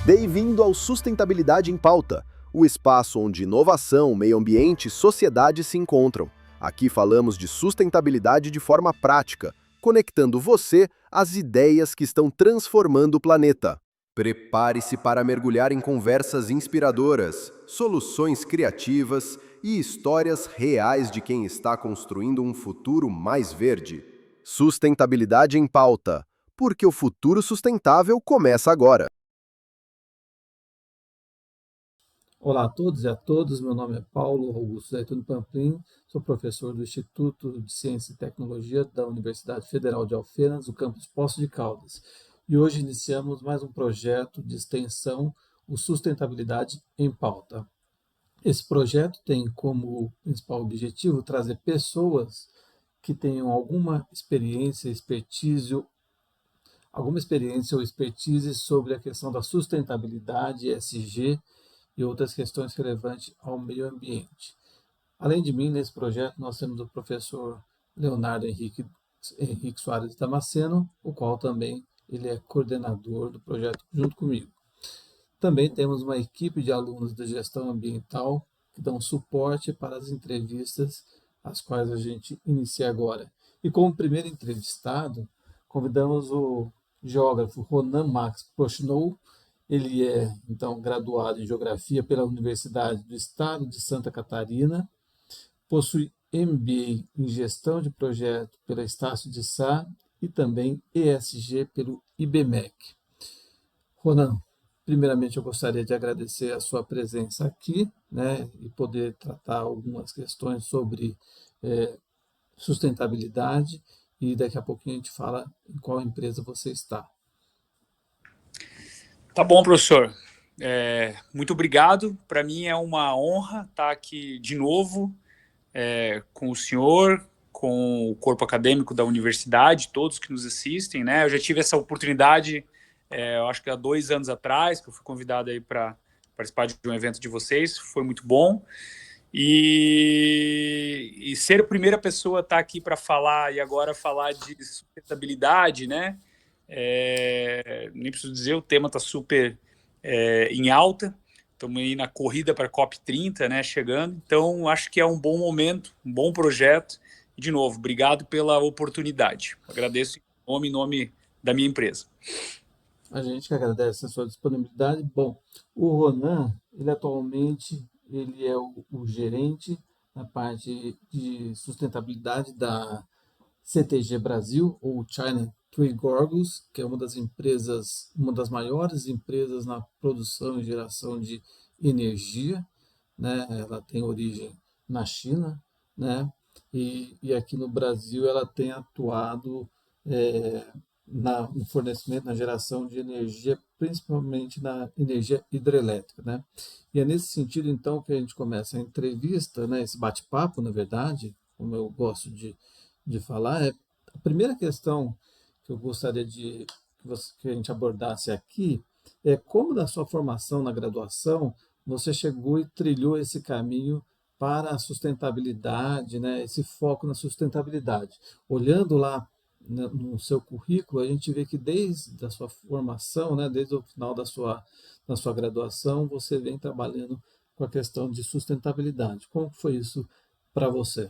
Bem-vindo ao Sustentabilidade em Pauta, o espaço onde inovação, meio ambiente e sociedade se encontram. Aqui falamos de sustentabilidade de forma prática, conectando você às ideias que estão transformando o planeta. Prepare-se para mergulhar em conversas inspiradoras, soluções criativas e histórias reais de quem está construindo um futuro mais verde. Sustentabilidade em Pauta, porque o futuro sustentável começa agora. Olá a todos e a todas, meu nome é Paulo Augusto Zaitun Pamplin, sou professor do Instituto de Ciência e Tecnologia da Universidade Federal de Alfenas, do campus Poços de Caldas. E hoje iniciamos mais um projeto de extensão, o Sustentabilidade em Pauta. Esse projeto tem como principal objetivo trazer pessoas que tenham alguma experiência ou expertise sobre a questão da sustentabilidade, ESG, e outras questões relevantes ao meio ambiente. Além de mim, nesse projeto, nós temos o professor Leonardo Henrique Soares Damasceno, o qual também ele é coordenador do projeto junto comigo. Também temos uma equipe de alunos de gestão ambiental que dão suporte para as entrevistas, as quais a gente inicia agora. E como primeiro entrevistado, convidamos o geógrafo Ronan Max Prochnow. Ele é, então, graduado em Geografia pela Universidade do Estado de Santa Catarina, possui MBA em Gestão de Projeto pela Estácio de Sá e também ESG pelo IBMEC. Ronan, primeiramente eu gostaria de agradecer a sua presença aqui, né, e poder tratar algumas questões sobre sustentabilidade, e daqui a pouquinho a gente fala em qual empresa você está. Tá bom, professor. Muito obrigado. Para mim é uma honra estar aqui de novo com o senhor, com o corpo acadêmico da universidade, todos que nos assistem, né? Eu já tive essa oportunidade, eu acho que há 2 anos atrás, que eu fui convidado aí para participar de um evento de vocês, foi muito bom. E ser a primeira pessoa a estar aqui para falar e agora falar de sustentabilidade, né? Nem preciso dizer, o tema está super em alta. Estamos aí na corrida para a COP30, né, chegando. Então, acho que é um bom momento, um bom projeto. E, de novo, obrigado pela oportunidade. Agradeço em nome da minha empresa. A gente que agradece a sua disponibilidade. Bom, o Ronan, ele atualmente ele é o gerente na parte de sustentabilidade da CTG Brasil, ou China Three Gorgos, que é uma das maiores empresas na produção e geração de energia, né? Ela tem origem na China, né? E aqui no Brasil ela tem atuado no fornecimento, na geração de energia, principalmente na energia hidrelétrica, né? E é nesse sentido, então, que a gente começa a entrevista, né? Esse bate-papo, na verdade, como eu gosto de falar, a primeira questão que eu gostaria que a gente abordasse aqui é como, na sua formação na graduação, você chegou e trilhou esse caminho para a sustentabilidade, né? Esse foco na sustentabilidade. Olhando lá no seu currículo, a gente vê que desde a sua formação, né, desde o final da sua graduação, você vem trabalhando com a questão de sustentabilidade. Como foi isso para você?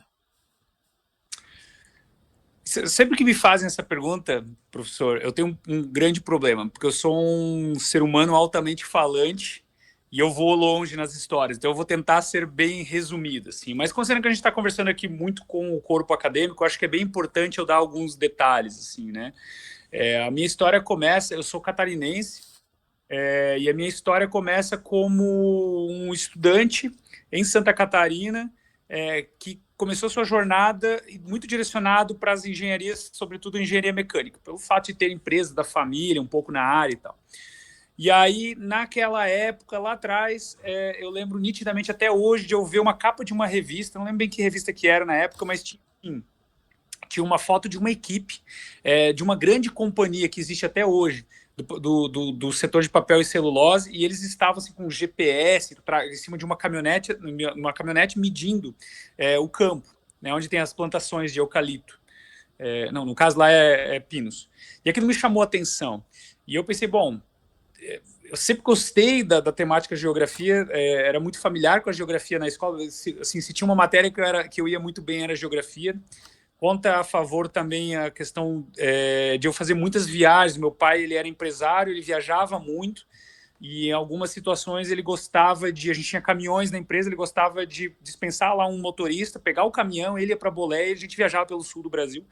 Sempre que me fazem essa pergunta, professor, eu tenho um grande problema, porque eu sou um ser humano altamente falante e eu vou longe nas histórias, então eu vou tentar ser bem resumido, assim. Mas considerando que a gente está conversando aqui muito com o corpo acadêmico, eu acho que é bem importante eu dar alguns detalhes, assim, né? A minha história começa, eu sou catarinense, e a minha história começa como um estudante em Santa Catarina, que começou sua jornada muito direcionado para as engenharias, sobretudo engenharia mecânica, pelo fato de ter empresa da família, um pouco na área e tal. E aí, naquela época, lá atrás, eu lembro nitidamente até hoje de eu ver uma capa de uma revista, não lembro bem que revista que era na época, mas tinha uma foto de uma equipe de uma grande companhia que existe até hoje, do setor de papel e celulose, e eles estavam assim, com GPS em cima de uma caminhonete medindo o campo, né, onde tem as plantações de eucalipto. Não, no caso lá é pinos. E aquilo me chamou a atenção. E eu pensei, bom, eu sempre gostei da temática geografia, era muito familiar com a geografia na escola. Se tinha uma matéria que eu ia muito bem, era geografia. Conta a favor também a questão de eu fazer muitas viagens. Meu pai, ele era empresário, ele viajava muito, e em algumas situações ele gostava de... A gente tinha caminhões na empresa, ele gostava de dispensar lá um motorista, pegar o caminhão, ele ia para Bolé, e a gente viajava pelo sul do Brasil.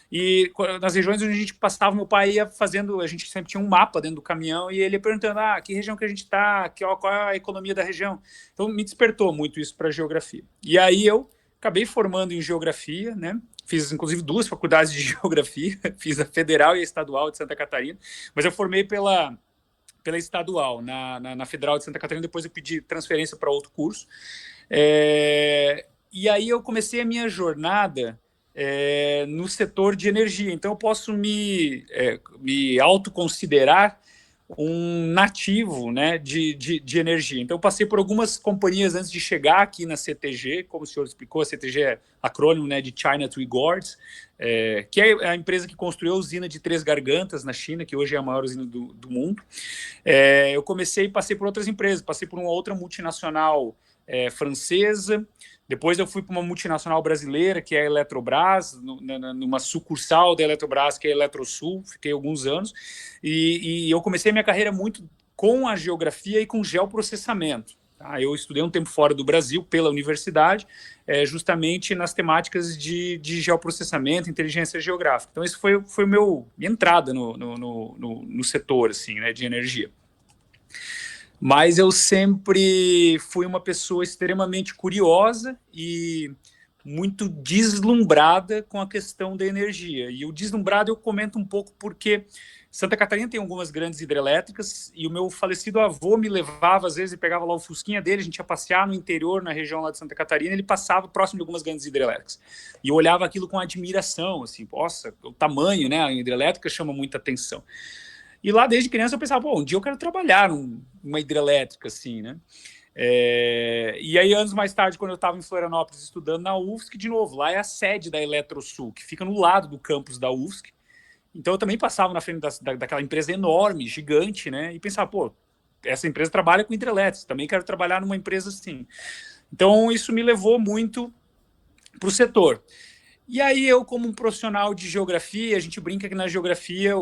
E nas regiões onde a gente passava, meu pai ia fazendo, a gente sempre tinha um mapa dentro do caminhão, e ele ia perguntando, que região que a gente está, qual é a economia da região. Então me despertou muito isso para a geografia. E aí eu acabei formando em geografia, né? Fiz inclusive 2 faculdades de geografia, fiz a federal e a estadual de Santa Catarina, mas eu formei pela estadual, na Federal de Santa Catarina. Depois eu pedi transferência para outro curso. E aí eu comecei a minha jornada no setor de energia. Então eu posso me autoconsiderar um nativo, né, de energia. Então eu passei por algumas companhias antes de chegar aqui na CTG. Como o senhor explicou, a CTG é acrônimo, né, de China Three Gorges, que é a empresa que construiu a usina de Três Gargantas na China, que hoje é a maior usina do mundo. Eu passei por outras empresas, passei por uma outra multinacional francesa. Depois eu fui para uma multinacional brasileira, que é a Eletrobras, numa sucursal da Eletrobras, que é a Eletrosul. Fiquei alguns anos. E eu comecei a minha carreira muito com a geografia e com geoprocessamento. Tá? Eu estudei um tempo fora do Brasil pela universidade, justamente nas temáticas de geoprocessamento, inteligência geográfica. Então, isso foi minha entrada no setor, assim, né, de energia. Mas eu sempre fui uma pessoa extremamente curiosa e muito deslumbrada com a questão da energia. E o deslumbrado eu comento um pouco porque Santa Catarina tem algumas grandes hidrelétricas, e o meu falecido avô me levava, às vezes, e pegava lá o fusquinha dele, a gente ia passear no interior, na região lá de Santa Catarina, ele passava próximo de algumas grandes hidrelétricas. E eu olhava aquilo com admiração, assim, nossa, o tamanho, né, a hidrelétrica chama muita atenção. E lá, desde criança, eu pensava, um dia eu quero trabalhar numa hidrelétrica, assim, né? E aí, anos mais tarde, quando eu estava em Florianópolis estudando na UFSC, de novo, lá é a sede da Eletrosul, que fica no lado do campus da UFSC. Então, eu também passava na frente daquela empresa enorme, gigante, né? E pensava, essa empresa trabalha com hidrelétricas, também quero trabalhar numa empresa assim. Então, isso me levou muito para o setor. E aí eu, como um profissional de geografia, a gente brinca que na geografia,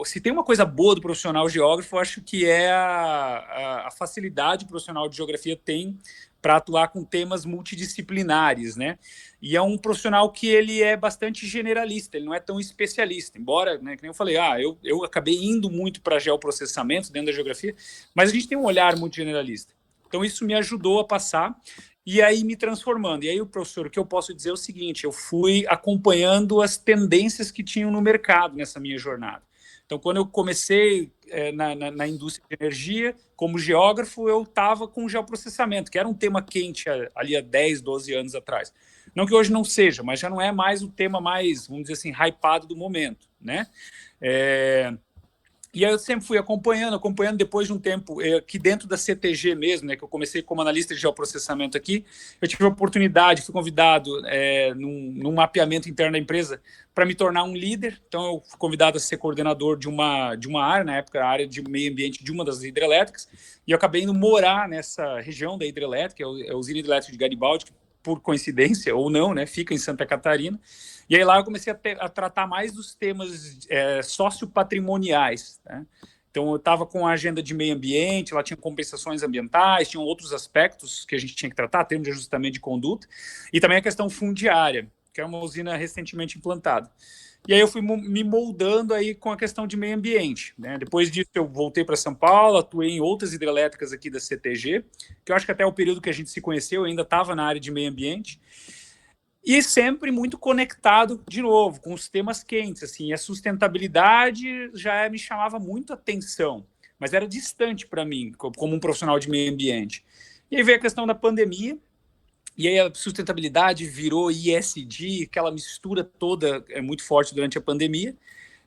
se tem uma coisa boa do profissional geógrafo, eu acho que é a facilidade que o profissional de geografia tem para atuar com temas multidisciplinares, né? E é um profissional que ele é bastante generalista, ele não é tão especialista, embora, né, que nem eu falei, eu acabei indo muito para geoprocessamento dentro da geografia, mas a gente tem um olhar muito generalista. Então isso me ajudou a passar e aí me transformando. E aí, professor, o que eu posso dizer é o seguinte, eu fui acompanhando as tendências que tinham no mercado nessa minha jornada. Então, quando eu comecei na indústria de energia, como geógrafo, eu estava com geoprocessamento, que era um tema quente ali há 10, 12 anos atrás. Não que hoje não seja, mas já não é mais o tema mais, vamos dizer assim, hypado do momento, né? E aí eu sempre fui acompanhando depois de um tempo, aqui dentro da CTG mesmo, né, que eu comecei como analista de geoprocessamento aqui, eu tive a oportunidade, fui convidado num mapeamento interno da empresa para me tornar um líder. Então eu fui convidado a ser coordenador de uma área, na época a área de meio ambiente de uma das hidrelétricas, e eu acabei indo morar nessa região da hidrelétrica, é a usina hidrelétrica de Garibaldi, que por coincidência ou não, né, fica em Santa Catarina. E aí lá eu comecei a tratar mais dos temas sociopatrimoniais, né? Então eu estava com a agenda de meio ambiente, lá tinha compensações ambientais, tinham outros aspectos que a gente tinha que tratar, termos de ajustamento de conduta, e também a questão fundiária, que é uma usina recentemente implantada. E aí eu fui me moldando aí com a questão de meio ambiente, né? Depois disso eu voltei para São Paulo, atuei em outras hidrelétricas aqui da CTG, que eu acho que até o período que a gente se conheceu eu ainda estava na área de meio ambiente, e sempre muito conectado, de novo, com os temas quentes. Assim, a sustentabilidade já me chamava muito atenção, mas era distante para mim, como um profissional de meio ambiente. E aí veio a questão da pandemia, e aí a sustentabilidade virou ESG, aquela mistura toda muito forte durante a pandemia.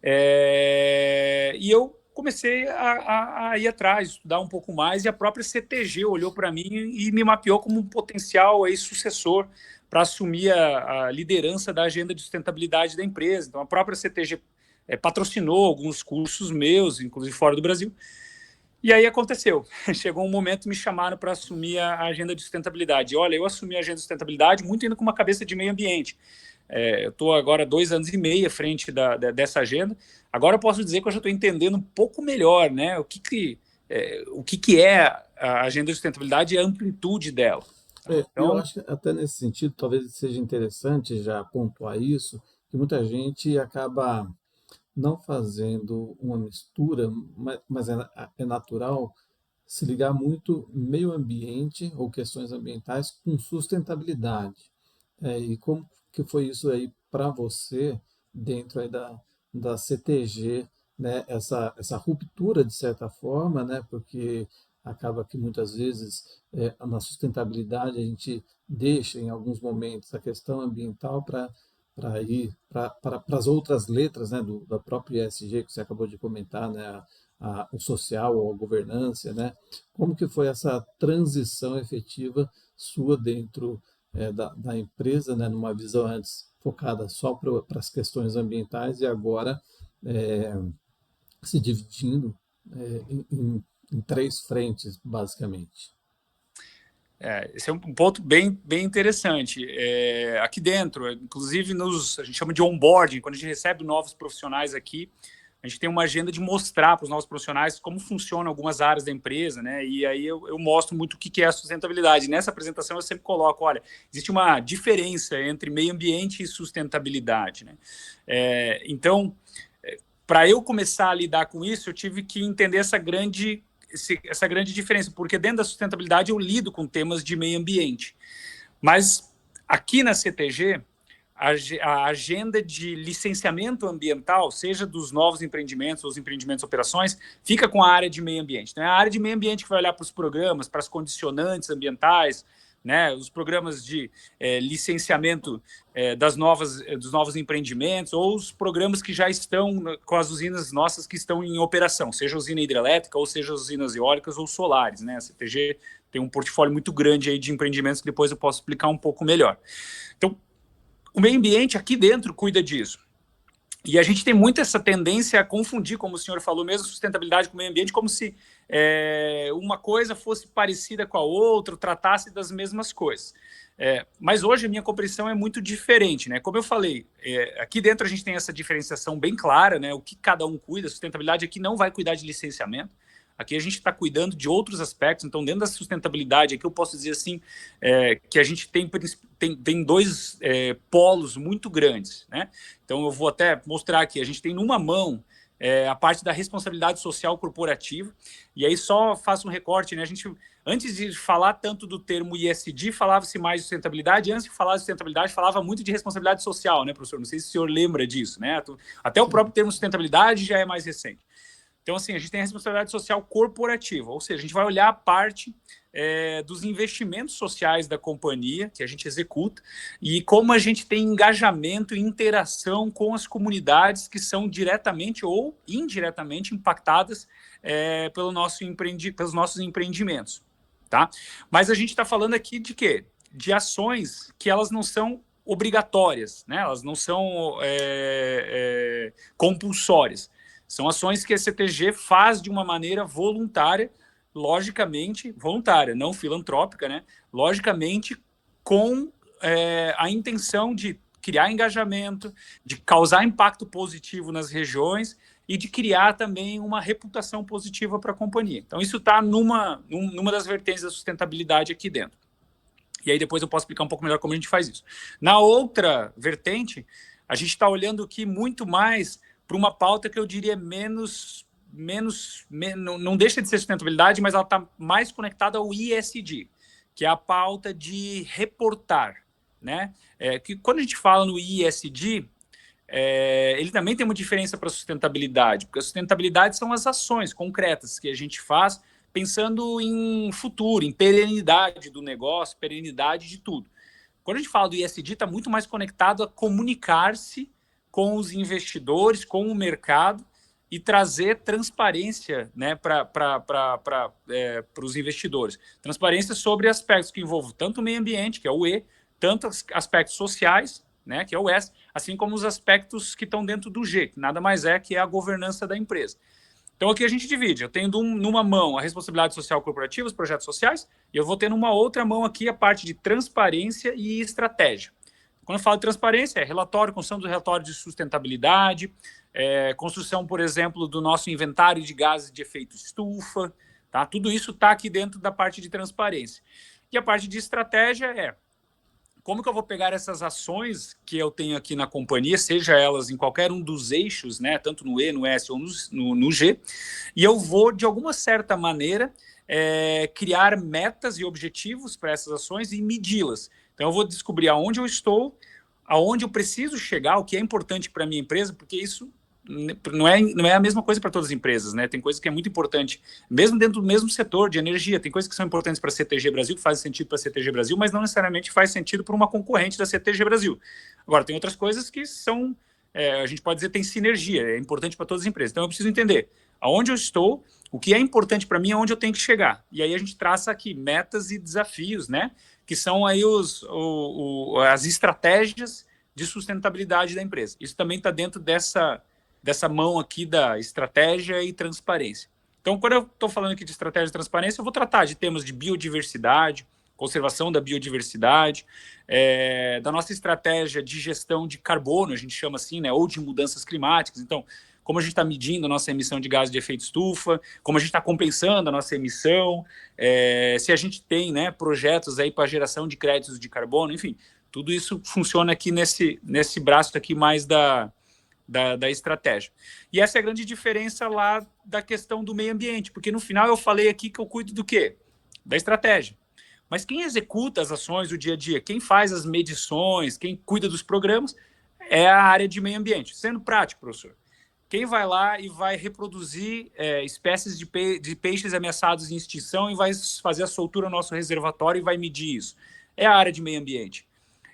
E eu comecei a ir atrás, estudar um pouco mais, e a própria CTG olhou para mim e me mapeou como um potencial aí, sucessor para assumir a liderança da agenda de sustentabilidade da empresa. Então, a própria CTG patrocinou alguns cursos meus, inclusive fora do Brasil. E aí aconteceu. Chegou um momento, me chamaram para assumir a agenda de sustentabilidade. Olha, eu assumi a agenda de sustentabilidade muito indo com uma cabeça de meio ambiente. Eu estou agora 2 anos e meio à frente dessa agenda. Agora eu posso dizer que eu já estou entendendo um pouco melhor, né, o que é a agenda de sustentabilidade e a amplitude dela. Eu Então, acho que até nesse sentido, talvez seja interessante já pontuar isso, que muita gente acaba não fazendo uma mistura, mas é natural se ligar muito meio ambiente ou questões ambientais com sustentabilidade. E como que foi isso aí para você dentro aí da CTG, né? Essa ruptura de certa forma, né? Porque acaba que muitas vezes na sustentabilidade a gente deixa em alguns momentos a questão ambiental para ir para as outras letras, né, da própria ESG que você acabou de comentar, né, o social ou a governança, né? Como que foi essa transição efetiva sua dentro da empresa, né, numa visão antes focada só para as questões ambientais e agora é, se dividindo em 3 frentes, basicamente? esse é um ponto bem interessante. Aqui dentro, inclusive a gente chama de onboarding, quando a gente recebe novos profissionais aqui, a gente tem uma agenda de mostrar para os nossos profissionais como funcionam algumas áreas da empresa, né? E aí eu mostro muito o que é a sustentabilidade. Nessa apresentação eu sempre coloco, olha, existe uma diferença entre meio ambiente e sustentabilidade, né? Então, para eu começar a lidar com isso, eu tive que entender essa grande diferença, porque dentro da sustentabilidade eu lido com temas de meio ambiente. Mas aqui na CTG, a agenda de licenciamento ambiental, seja dos novos empreendimentos ou os empreendimentos operações, fica com a área de meio ambiente. Então, é a área de meio ambiente que vai olhar para os programas, para as condicionantes ambientais, né, os programas de licenciamento dos novos empreendimentos, ou os programas que já estão com as usinas nossas que estão em operação, seja usina hidrelétrica, ou seja usinas eólicas ou solares, né? A CTG tem um portfólio muito grande aí de empreendimentos que depois eu posso explicar um pouco melhor. Então, o meio ambiente aqui dentro cuida disso. E a gente tem muito essa tendência a confundir, como o senhor falou mesmo, sustentabilidade com o meio ambiente, como se uma coisa fosse parecida com a outra, tratasse das mesmas coisas. Mas hoje a minha compreensão é muito diferente, né? Como eu falei, aqui dentro a gente tem essa diferenciação bem clara, né? O que cada um cuida, a sustentabilidade aqui não vai cuidar de licenciamento. Aqui a gente está cuidando de outros aspectos. Então, dentro da sustentabilidade, aqui eu posso dizer assim, que a gente tem 2 polos muito grandes, né? Então, eu vou até mostrar aqui. A gente tem numa mão a parte da responsabilidade social corporativa, e aí só faço um recorte, né? A gente, antes de falar tanto do termo ISD, falava-se mais de sustentabilidade, e antes de falar de sustentabilidade, falava muito de responsabilidade social, né, professor? Não sei se o senhor lembra disso, né? Até o próprio termo sustentabilidade já é mais recente. Então, assim, a gente tem a responsabilidade social corporativa, ou seja, a gente vai olhar a parte dos investimentos sociais da companhia, que a gente executa, e como a gente tem engajamento e interação com as comunidades que são diretamente ou indiretamente impactadas pelos nossos empreendimentos. Tá? Mas a gente está falando aqui de quê? De ações que elas não são obrigatórias, né? Elas não são compulsórias. São ações que a CTG faz de uma maneira voluntária, logicamente voluntária, não filantrópica, né? Logicamente com a intenção de criar engajamento, de causar impacto positivo nas regiões e de criar também uma reputação positiva para a companhia. Então, isso está numa das vertentes da sustentabilidade aqui dentro. E aí depois eu posso explicar um pouco melhor como a gente faz isso. Na outra vertente, a gente está olhando aqui muito mais para uma pauta que eu diria não deixa de ser sustentabilidade, mas ela está mais conectada ao ISD, que é a pauta de reportar, né? Que quando a gente fala no ISD, ele também tem uma diferença para a sustentabilidade, porque a sustentabilidade são as ações concretas que a gente faz pensando em futuro, em perenidade do negócio, perenidade de tudo. Quando a gente fala do ISD, está muito mais conectado a comunicar-se com os investidores, com o mercado e trazer transparência, né, para os investidores. Transparência sobre aspectos que envolvem tanto o meio ambiente, que é o E, tanto aspectos sociais, né, que é o S, assim como os aspectos que estão dentro do G, que nada mais é que a governança da empresa. Então aqui a gente divide, eu tenho numa mão a responsabilidade social corporativa, os projetos sociais, e eu vou ter numa outra mão aqui a parte de transparência e estratégia. Quando eu falo de transparência, é relatório, construção do relatório de sustentabilidade, construção, por exemplo, do nosso inventário de gases de efeito estufa, tá? Tudo isso está aqui dentro da parte de transparência. E a parte de estratégia é como que eu vou pegar essas ações que eu tenho aqui na companhia, seja elas em qualquer um dos eixos, né, tanto no E, no S ou no G, e eu vou, de alguma certa maneira, criar metas e objetivos para essas ações e medi-las. Então, eu vou descobrir aonde eu estou, aonde eu preciso chegar, o que é importante para a minha empresa, porque isso não é a mesma coisa para todas as empresas, né? Tem coisa que é muito importante, mesmo dentro do mesmo setor de energia, tem coisas que são importantes para a CTG Brasil, que fazem sentido para a CTG Brasil, mas não necessariamente faz sentido para uma concorrente da CTG Brasil. Agora, tem outras coisas que são, a gente pode dizer, tem sinergia, é importante para todas as empresas. Então, eu preciso entender aonde eu estou, o que é importante para mim, aonde eu tenho que chegar. E aí a gente traça aqui metas e desafios, né? Que são aí as estratégias de sustentabilidade da empresa. Isso também está dentro dessa mão aqui da estratégia e transparência. Então, quando eu estou falando aqui de estratégia e transparência, eu vou tratar de temas de biodiversidade, conservação da biodiversidade, da nossa estratégia de gestão de carbono, a gente chama assim, né, ou de mudanças climáticas. Então, como a gente está medindo a nossa emissão de gases de efeito estufa, como a gente está compensando a nossa emissão, se a gente tem, né, projetos aí para geração de créditos de carbono, enfim, tudo isso funciona aqui nesse braço aqui mais da estratégia. E essa é a grande diferença lá da questão do meio ambiente, porque no final eu falei aqui que eu cuido do quê? Da estratégia. Mas quem executa as ações do dia a dia, quem faz as medições, quem cuida dos programas, é a área de meio ambiente. Sendo prático, professor, quem vai lá e vai reproduzir espécies de peixes ameaçados em extinção e vai fazer a soltura no nosso reservatório e vai medir isso? É a área de meio ambiente.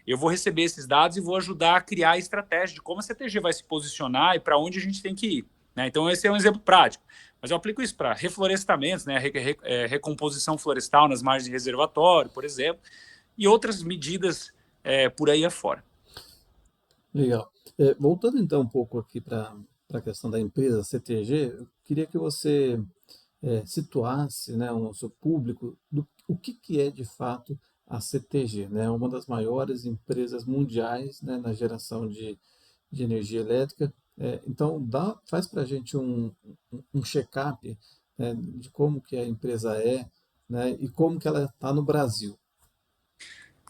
Eu vou receber esses dados e vou ajudar a criar a estratégia de como a CTG vai se posicionar e para onde a gente tem que ir, né? Então, esse é um exemplo prático. Mas eu aplico isso para reflorestamentos, né? Recomposição florestal nas margens de reservatório, por exemplo, e outras medidas por aí afora. Legal. Voltando então um pouco aqui para a questão da empresa CTG, eu queria que você situasse, né, o nosso público o que é de fato a CTG, né, uma das maiores empresas mundiais, né, na geração de energia elétrica. Então, faz para a gente um check-up, né, de como que a empresa é, né, e como que ela está no Brasil.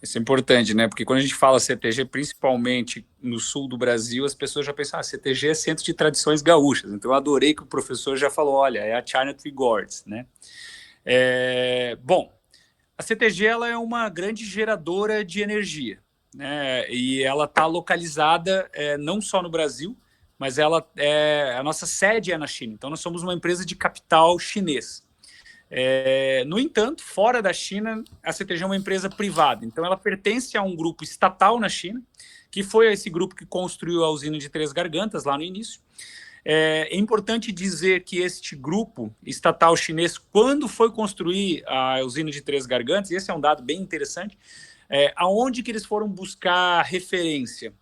Isso é importante, né? Porque quando a gente fala CTG, principalmente no sul do Brasil, as pessoas já pensam, CTG é centro de tradições gaúchas. Então, eu adorei que o professor já falou, olha, é a China Tree Gourds, né? Bom, a CTG ela é uma grande geradora de energia, né? E ela está localizada não só no Brasil, mas a nossa sede é na China. Então, nós somos uma empresa de capital chinês. No entanto, fora da China, a CTG é uma empresa privada. Então, ela pertence a um grupo estatal na China, que foi esse grupo que construiu a usina de Três Gargantas lá no início. É importante dizer que este grupo estatal chinês, quando foi construir a usina de Três Gargantas, e esse é um dado bem interessante, aonde que eles foram buscar referência?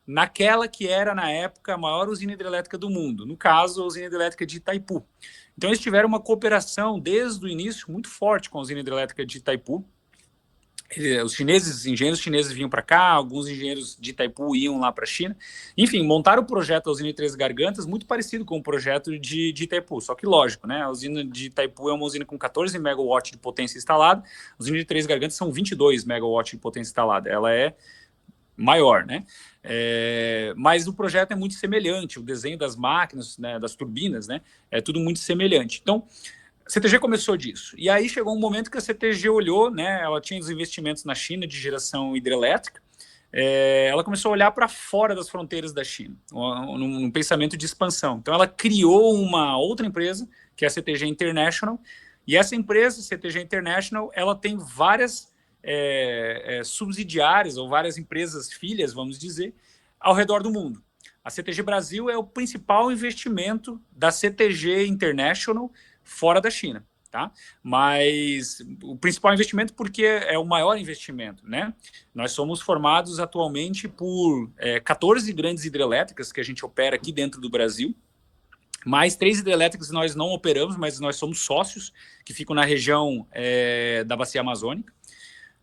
Naquela que era, na época, a maior usina hidrelétrica do mundo, no caso, a usina hidrelétrica de Itaipu. Então, eles tiveram uma cooperação desde o início muito forte com a usina hidrelétrica de Itaipu. Os engenheiros chineses vinham para cá, alguns engenheiros de Itaipu iam lá para a China. Enfim, montaram o projeto da usina de Três Gargantas muito parecido com o projeto de Itaipu, só que lógico, né? A usina de Itaipu é uma usina com 14 megawatts de potência instalada, a usina de Três Gargantas são 22 megawatts de potência instalada. Ela é maior, né? Mas o projeto é muito semelhante, o desenho das máquinas, né, das turbinas, né, é tudo muito semelhante. Então, a CTG começou disso. E aí chegou um momento que a CTG olhou, né, ela tinha os investimentos na China de geração hidrelétrica, ela começou a olhar para fora das fronteiras da China, num pensamento de expansão. Então, ela criou uma outra empresa, que é a CTG International, e essa empresa, CTG International, ela tem várias subsidiárias ou várias empresas filhas, vamos dizer, ao redor do mundo. A CTG Brasil é o principal investimento da CTG International fora da China, tá? Mas o principal investimento porque é o maior investimento, né? Nós somos formados atualmente por 14 grandes hidrelétricas que a gente opera aqui dentro do Brasil. Mais 3 hidrelétricas nós não operamos, mas nós somos sócios, que ficam na região da Bacia Amazônica.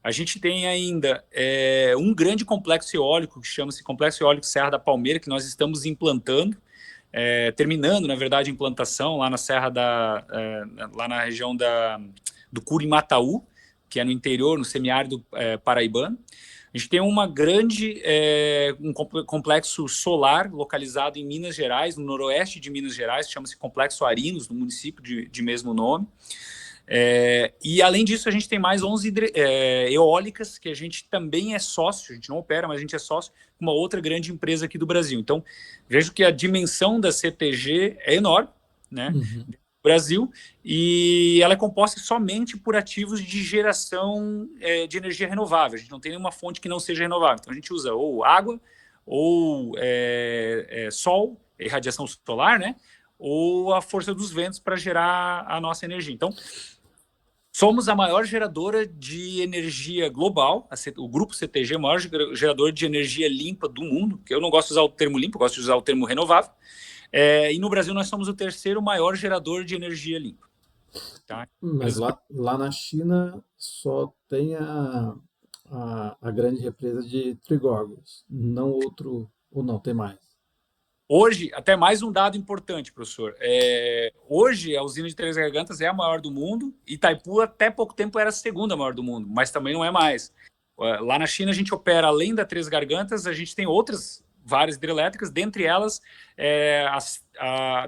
A gente tem ainda um grande complexo eólico, que chama-se Complexo Eólico Serra da Palmeira, que nós estamos implantando, terminando, na verdade, a implantação lá na Serra lá na região do Curimataú, que é no interior, no semiárido paraibano. A gente tem um complexo solar localizado em Minas Gerais, no noroeste de Minas Gerais, chama-se Complexo Arinos, no município de mesmo nome. E além disso, a gente tem mais 11 eólicas, que a gente também é sócio, a gente não opera, mas a gente é sócio com uma outra grande empresa aqui do Brasil. Então, vejo que a dimensão da CTG é enorme, né? Brasil, e ela é composta somente por ativos de geração de energia renovável. A gente não tem nenhuma fonte que não seja renovável. Então a gente usa ou água, ou sol, irradiação solar, né? Ou a força dos ventos para gerar a nossa energia. Então, somos a maior geradora de energia global, o grupo CTG é o maior gerador de energia limpa do mundo, que eu não gosto de usar o termo limpo, eu gosto de usar o termo renovável. E no Brasil nós somos o terceiro maior gerador de energia limpa. Tá? Mas lá na China só tem a grande represa de Trigorgos, não outro, ou não, tem mais? Hoje, até mais um dado importante, professor. Hoje, a usina de Três Gargantas é a maior do mundo. Itaipu, até pouco tempo, era a segunda maior do mundo, mas também não é mais. Lá na China, a gente opera, além da Três Gargantas, a gente tem outras várias hidrelétricas, dentre elas,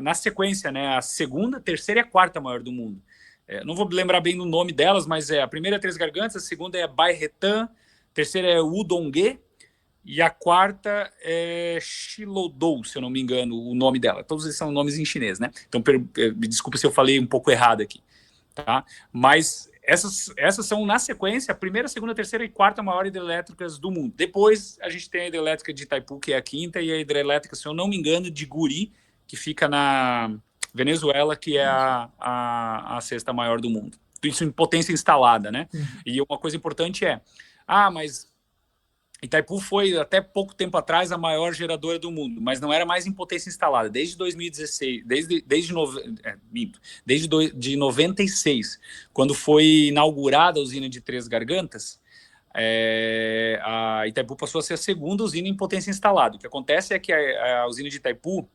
na sequência, né, a segunda, terceira e a quarta maior do mundo. Não vou lembrar bem do nome delas, mas a primeira é Três Gargantas, a segunda é Bairretan, a terceira é Udongê, e a quarta é Xilodou, se eu não me engano, o nome dela. Todos eles são nomes em chinês, né? Então, me desculpa se eu falei um pouco errado aqui. Tá? Mas essas são, na sequência, a primeira, segunda, terceira e quarta maior hidrelétricas do mundo. Depois, a gente tem a hidrelétrica de Itaipu, que é a quinta, e a hidrelétrica, se eu não me engano, de Guri, que fica na Venezuela, que é a sexta maior do mundo. Isso em potência instalada, né? E uma coisa importante mas Itaipu foi, até pouco tempo atrás, a maior geradora do mundo, mas não era mais em potência instalada. Desde 2016, desde 96, quando foi inaugurada a usina de Três Gargantas, a Itaipu passou a ser a segunda usina em potência instalada. O que acontece é que a usina de Itaipu,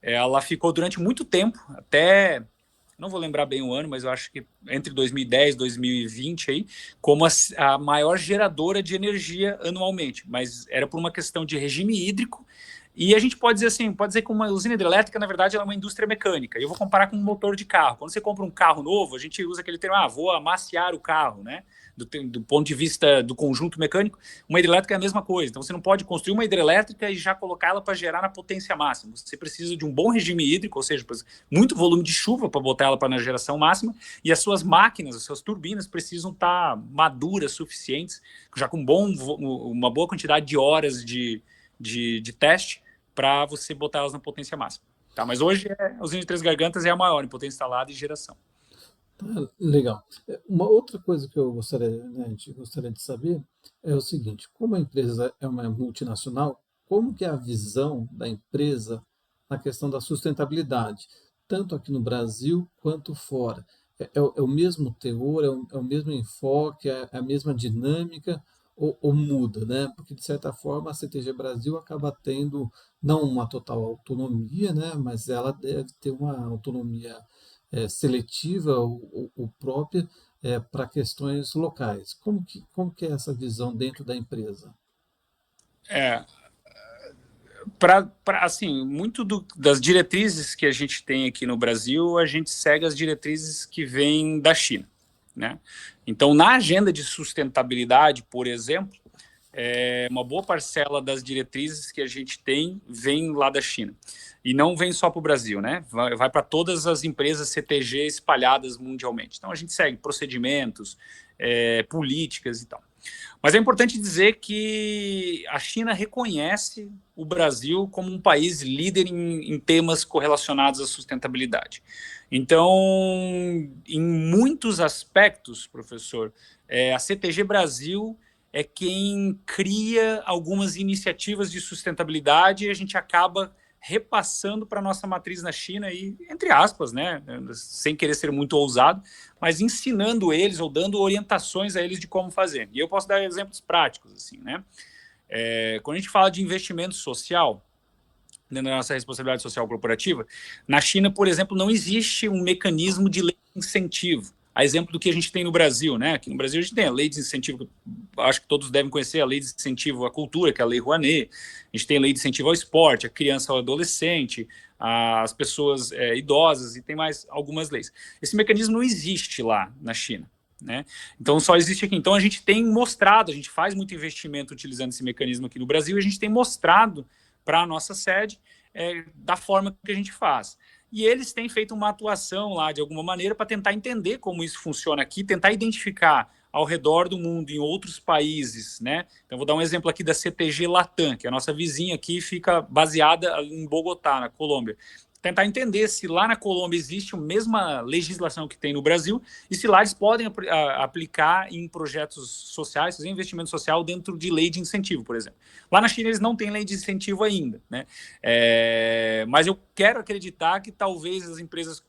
ela ficou durante muito tempo, até... não vou lembrar bem o ano, mas eu acho que entre 2010 e 2020, aí, como a maior geradora de energia anualmente, mas era por uma questão de regime hídrico, e a gente pode dizer assim, pode dizer que uma usina hidrelétrica, na verdade, ela é uma indústria mecânica. Eu vou comparar com um motor de carro. Quando você compra um carro novo, a gente usa aquele termo, vou amaciar o carro, né? Do ponto de vista do conjunto mecânico, uma hidrelétrica é a mesma coisa. Então, você não pode construir uma hidrelétrica e já colocá-la para gerar na potência máxima. Você precisa de um bom regime hídrico, ou seja, muito volume de chuva para botar ela para na geração máxima, e as suas máquinas, as suas turbinas precisam estar maduras, suficientes, já com uma boa quantidade de horas de teste para você botar elas na potência máxima. Tá? Mas hoje a usina de Três Gargantas é a maior em potência instalada e geração. Legal. Uma outra coisa que eu gostaria, né, a gente gostaria de saber é o seguinte: como a empresa é uma multinacional, como que é a visão da empresa na questão da sustentabilidade, tanto aqui no Brasil quanto fora? É o mesmo teor, é o mesmo enfoque, é a mesma dinâmica, ou muda, né? Porque, de certa forma, a CTG Brasil acaba tendo não uma total autonomia, né, mas ela deve ter uma autonomia seletiva ou própria para questões locais. Como que é essa visão dentro da empresa? Assim, muito das diretrizes que a gente tem aqui no Brasil, a gente segue as diretrizes que vêm da China, né? Então, na agenda de sustentabilidade, por exemplo, uma boa parcela das diretrizes que a gente tem vem lá da China. E não vem só para o Brasil, né? Vai para todas as empresas CTG espalhadas mundialmente. Então, a gente segue procedimentos, políticas e tal. Mas é importante dizer que a China reconhece o Brasil como um país líder em temas correlacionados à sustentabilidade. Então, em muitos aspectos, professor, a CTG Brasil é quem cria algumas iniciativas de sustentabilidade e a gente acaba repassando para a nossa matriz na China, e, entre aspas, né, sem querer ser muito ousado, mas ensinando eles ou dando orientações a eles de como fazer. E eu posso dar exemplos práticos, assim, né? Quando a gente fala de investimento social, dentro da nossa responsabilidade social corporativa, na China, por exemplo, não existe um mecanismo de lei de incentivo. A exemplo do que a gente tem no Brasil, né? Aqui no Brasil a gente tem a lei de incentivo, acho que todos devem conhecer, a lei de incentivo à cultura, que é a Lei Rouanet. A gente tem a lei de incentivo ao esporte, a criança ao adolescente, as pessoas idosas, e tem mais algumas leis. Esse mecanismo não existe lá na China, né? Então só existe aqui. Então a gente tem mostrado, a gente faz muito investimento utilizando esse mecanismo aqui no Brasil, e a gente tem mostrado para a nossa sede da forma que a gente faz. E eles têm feito uma atuação lá, de alguma maneira, para tentar entender como isso funciona aqui, tentar identificar ao redor do mundo, em outros países, né? Então, vou dar um exemplo aqui da CTG Latam, que é a nossa vizinha aqui, fica baseada em Bogotá, na Colômbia. Tentar entender se lá na Colômbia existe a mesma legislação que tem no Brasil e se lá eles podem aplicar em projetos sociais, fazer investimento social dentro de lei de incentivo, por exemplo. Lá na China eles não têm lei de incentivo ainda, né? Mas eu quero acreditar que talvez as empresas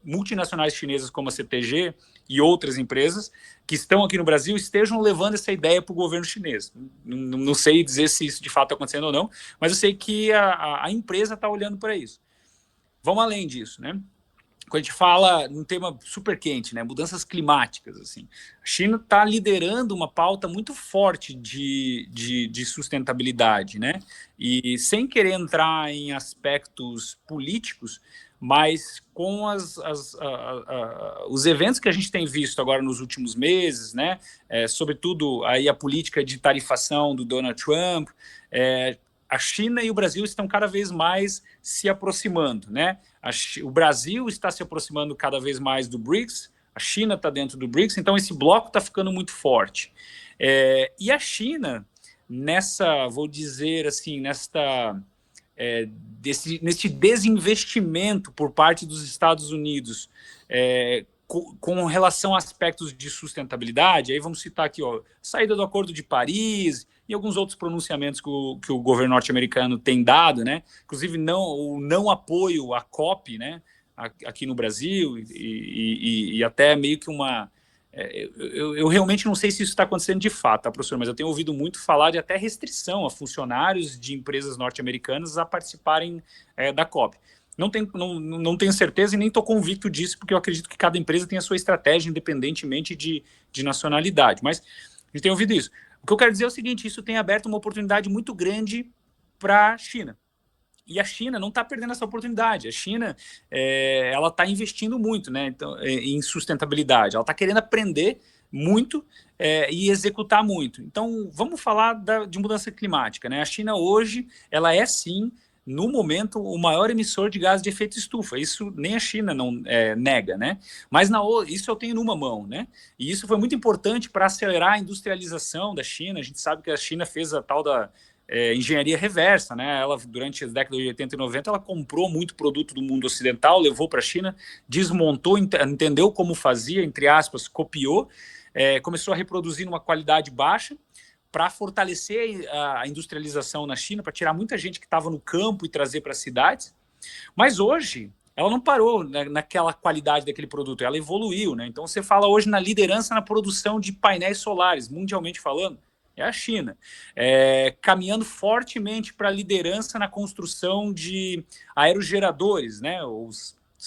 multinacionais chinesas como a CTG e outras empresas que estão aqui no Brasil estejam levando essa ideia para o governo chinês. Não sei dizer se isso de fato está acontecendo ou não, mas eu sei que a empresa está olhando para isso. Vamos além disso, né? Quando a gente fala num tema super quente, né, mudanças climáticas, assim, a China está liderando uma pauta muito forte de sustentabilidade, né? E sem querer entrar em aspectos políticos, mas com os eventos que a gente tem visto agora nos últimos meses, né? Sobretudo aí a política de tarifação do Donald Trump, a China e o Brasil estão cada vez mais se aproximando, né? O Brasil está se aproximando cada vez mais do BRICS, a China está dentro do BRICS, então esse bloco está ficando muito forte. E a China, vou dizer assim, nesse desinvestimento por parte dos Estados Unidos com relação a aspectos de sustentabilidade, aí vamos citar aqui, ó, saída do Acordo de Paris e alguns outros pronunciamentos que o governo norte-americano tem dado, né? Inclusive o não apoio à COP, né? Aqui no Brasil, e até meio que uma... Eu realmente não sei se isso está acontecendo de fato, tá, professor? Mas eu tenho ouvido muito falar de até restrição a funcionários de empresas norte-americanas a participarem da COP. Não tenho certeza e nem estou convicto disso, porque eu acredito que cada empresa tem a sua estratégia, independentemente de nacionalidade. Mas a gente tem ouvido isso. O que eu quero dizer é o seguinte, isso tem aberto uma oportunidade muito grande para a China. E a China não está perdendo essa oportunidade. A China ela está investindo muito, né, então, em sustentabilidade. Ela está querendo aprender muito e executar muito. Então, vamos falar de mudança climática, né? A China hoje, ela é sim, no momento, o maior emissor de gás de efeito estufa. Isso nem a China não nega, né? Mas isso eu tenho numa mão, né? E isso foi muito importante para acelerar a industrialização da China. A gente sabe que a China fez a tal da engenharia reversa, né? Ela, durante as décadas de 80 e 90, ela comprou muito produto do mundo ocidental, levou para a China, desmontou, entendeu como fazia, entre aspas, copiou, começou a reproduzir numa qualidade baixa, para fortalecer a industrialização na China, para tirar muita gente que estava no campo e trazer para as cidades. Mas hoje, ela não parou naquela qualidade daquele produto, ela evoluiu, né? Então, você fala hoje na liderança na produção de painéis solares, mundialmente falando, é a China. Caminhando fortemente para a liderança na construção de aerogeradores, né?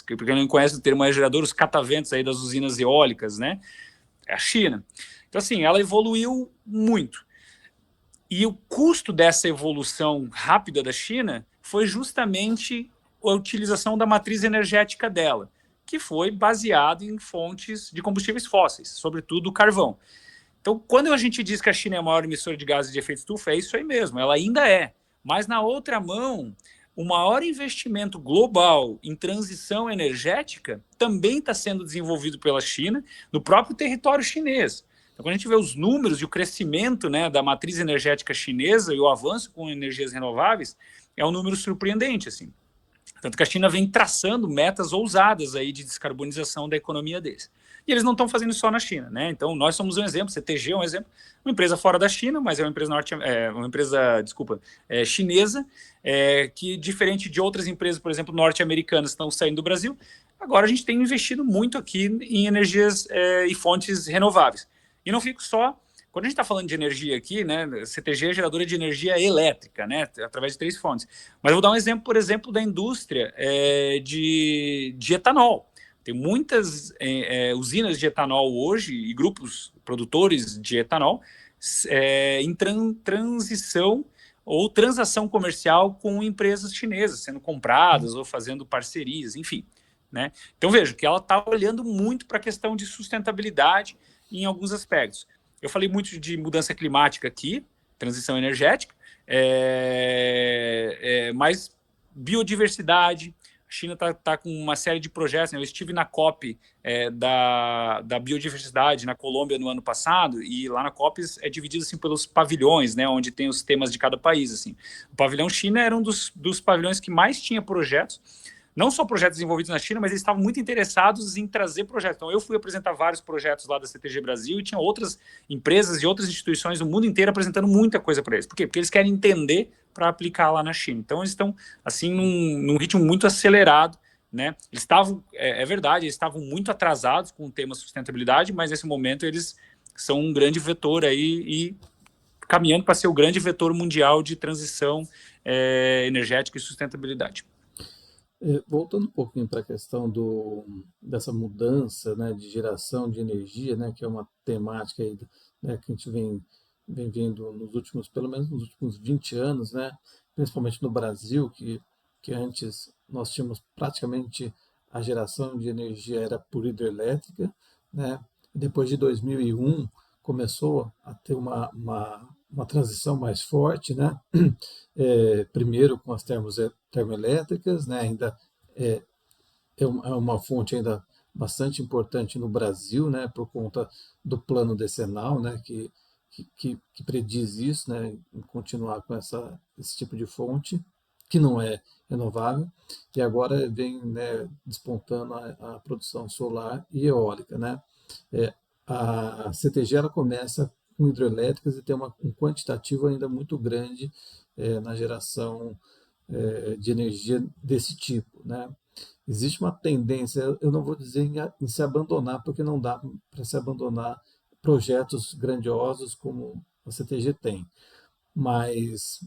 Para quem não conhece o termo aerogerador, os cataventos aí das usinas eólicas, né? É a China. Então, assim, ela evoluiu muito. E o custo dessa evolução rápida da China foi justamente a utilização da matriz energética dela, que foi baseada em fontes de combustíveis fósseis, sobretudo o carvão. Então, quando a gente diz que a China é a maior emissora de gases de efeito estufa, é isso aí mesmo, ela ainda é. Mas, na outra mão, o maior investimento global em transição energética também está sendo desenvolvido pela China no próprio território chinês. Então, quando a gente vê os números e o crescimento, né, da matriz energética chinesa e o avanço com energias renováveis, é um número surpreendente, assim. Tanto que a China vem traçando metas ousadas aí de descarbonização da economia deles. e eles não estão fazendo só na China, né? Então, nós somos um exemplo, CTG é um exemplo, uma empresa fora da China, mas é uma empresa chinesa, que diferente de outras empresas, por exemplo, norte-americanas que estão saindo do Brasil, agora a gente tem investido muito aqui em energias e fontes renováveis. E não fico só. Quando a gente está falando de energia aqui, né, CTG é geradora de energia elétrica, né, através de 3 fontes. Mas eu vou dar um exemplo, por exemplo, da indústria de etanol. Tem muitas usinas de etanol hoje e grupos produtores de etanol em transição ou transação comercial com empresas chinesas, sendo compradas ou fazendo parcerias, enfim. Né? Então, vejo que ela está olhando muito para a questão de sustentabilidade em alguns aspectos. Eu falei muito de mudança climática aqui, transição energética, mas biodiversidade. A China está com uma série de projetos. Né? Eu estive na COP da biodiversidade na Colômbia no ano passado, e lá na COP é dividido assim, pelos pavilhões, né? Onde tem os temas de cada país. Assim. O pavilhão China era um dos pavilhões que mais tinha projetos, não só projetos desenvolvidos na China, mas eles estavam muito interessados em trazer projetos. Então, eu fui apresentar vários projetos lá da CTG Brasil e tinha outras empresas e outras instituições do mundo inteiro apresentando muita coisa para eles. Por quê? Porque eles querem entender para aplicar lá na China. Então, eles estão, assim, num ritmo muito acelerado, né? Eles estavam, é verdade, eles estavam muito atrasados com o tema sustentabilidade, mas nesse momento eles são um grande vetor aí e caminhando para ser o grande vetor mundial de transição energética e sustentabilidade. Voltando um pouquinho para a questão dessa mudança, né, de geração de energia, né, que é uma temática aí, né, que a gente vem vendo nos últimos, pelo menos nos últimos 20 anos, né, principalmente no Brasil, que antes nós tínhamos praticamente a geração de energia era por hidrelétrica, né, e depois de 2001 começou a ter uma transição mais forte, né, primeiro com as termoelétricas, né, ainda é uma fonte ainda bastante importante no Brasil, né, por conta do plano decenal, né, que prediz isso, né, em continuar com esse tipo de fonte, que não é renovável, e agora vem, né, despontando a produção solar e eólica. Né. A CTG ela começa com hidrelétricas e tem um quantitativo ainda muito grande na geração de energia desse tipo. Né. Existe uma tendência, eu não vou dizer em se abandonar, porque não dá para se abandonar projetos grandiosos como a CTG tem, mas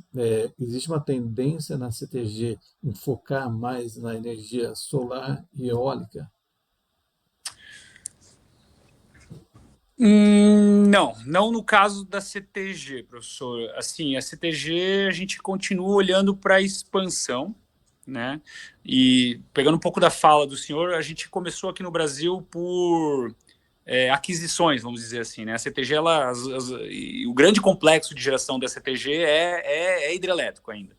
existe uma tendência na CTG em focar mais na energia solar e eólica. Não no caso da CTG, professor. Assim, a CTG a gente continua olhando para a expansão, né? E pegando um pouco da fala do senhor, a gente começou aqui no Brasil por aquisições, vamos dizer assim, né? A CTG, o grande complexo de geração da CTG é hidrelétrico ainda.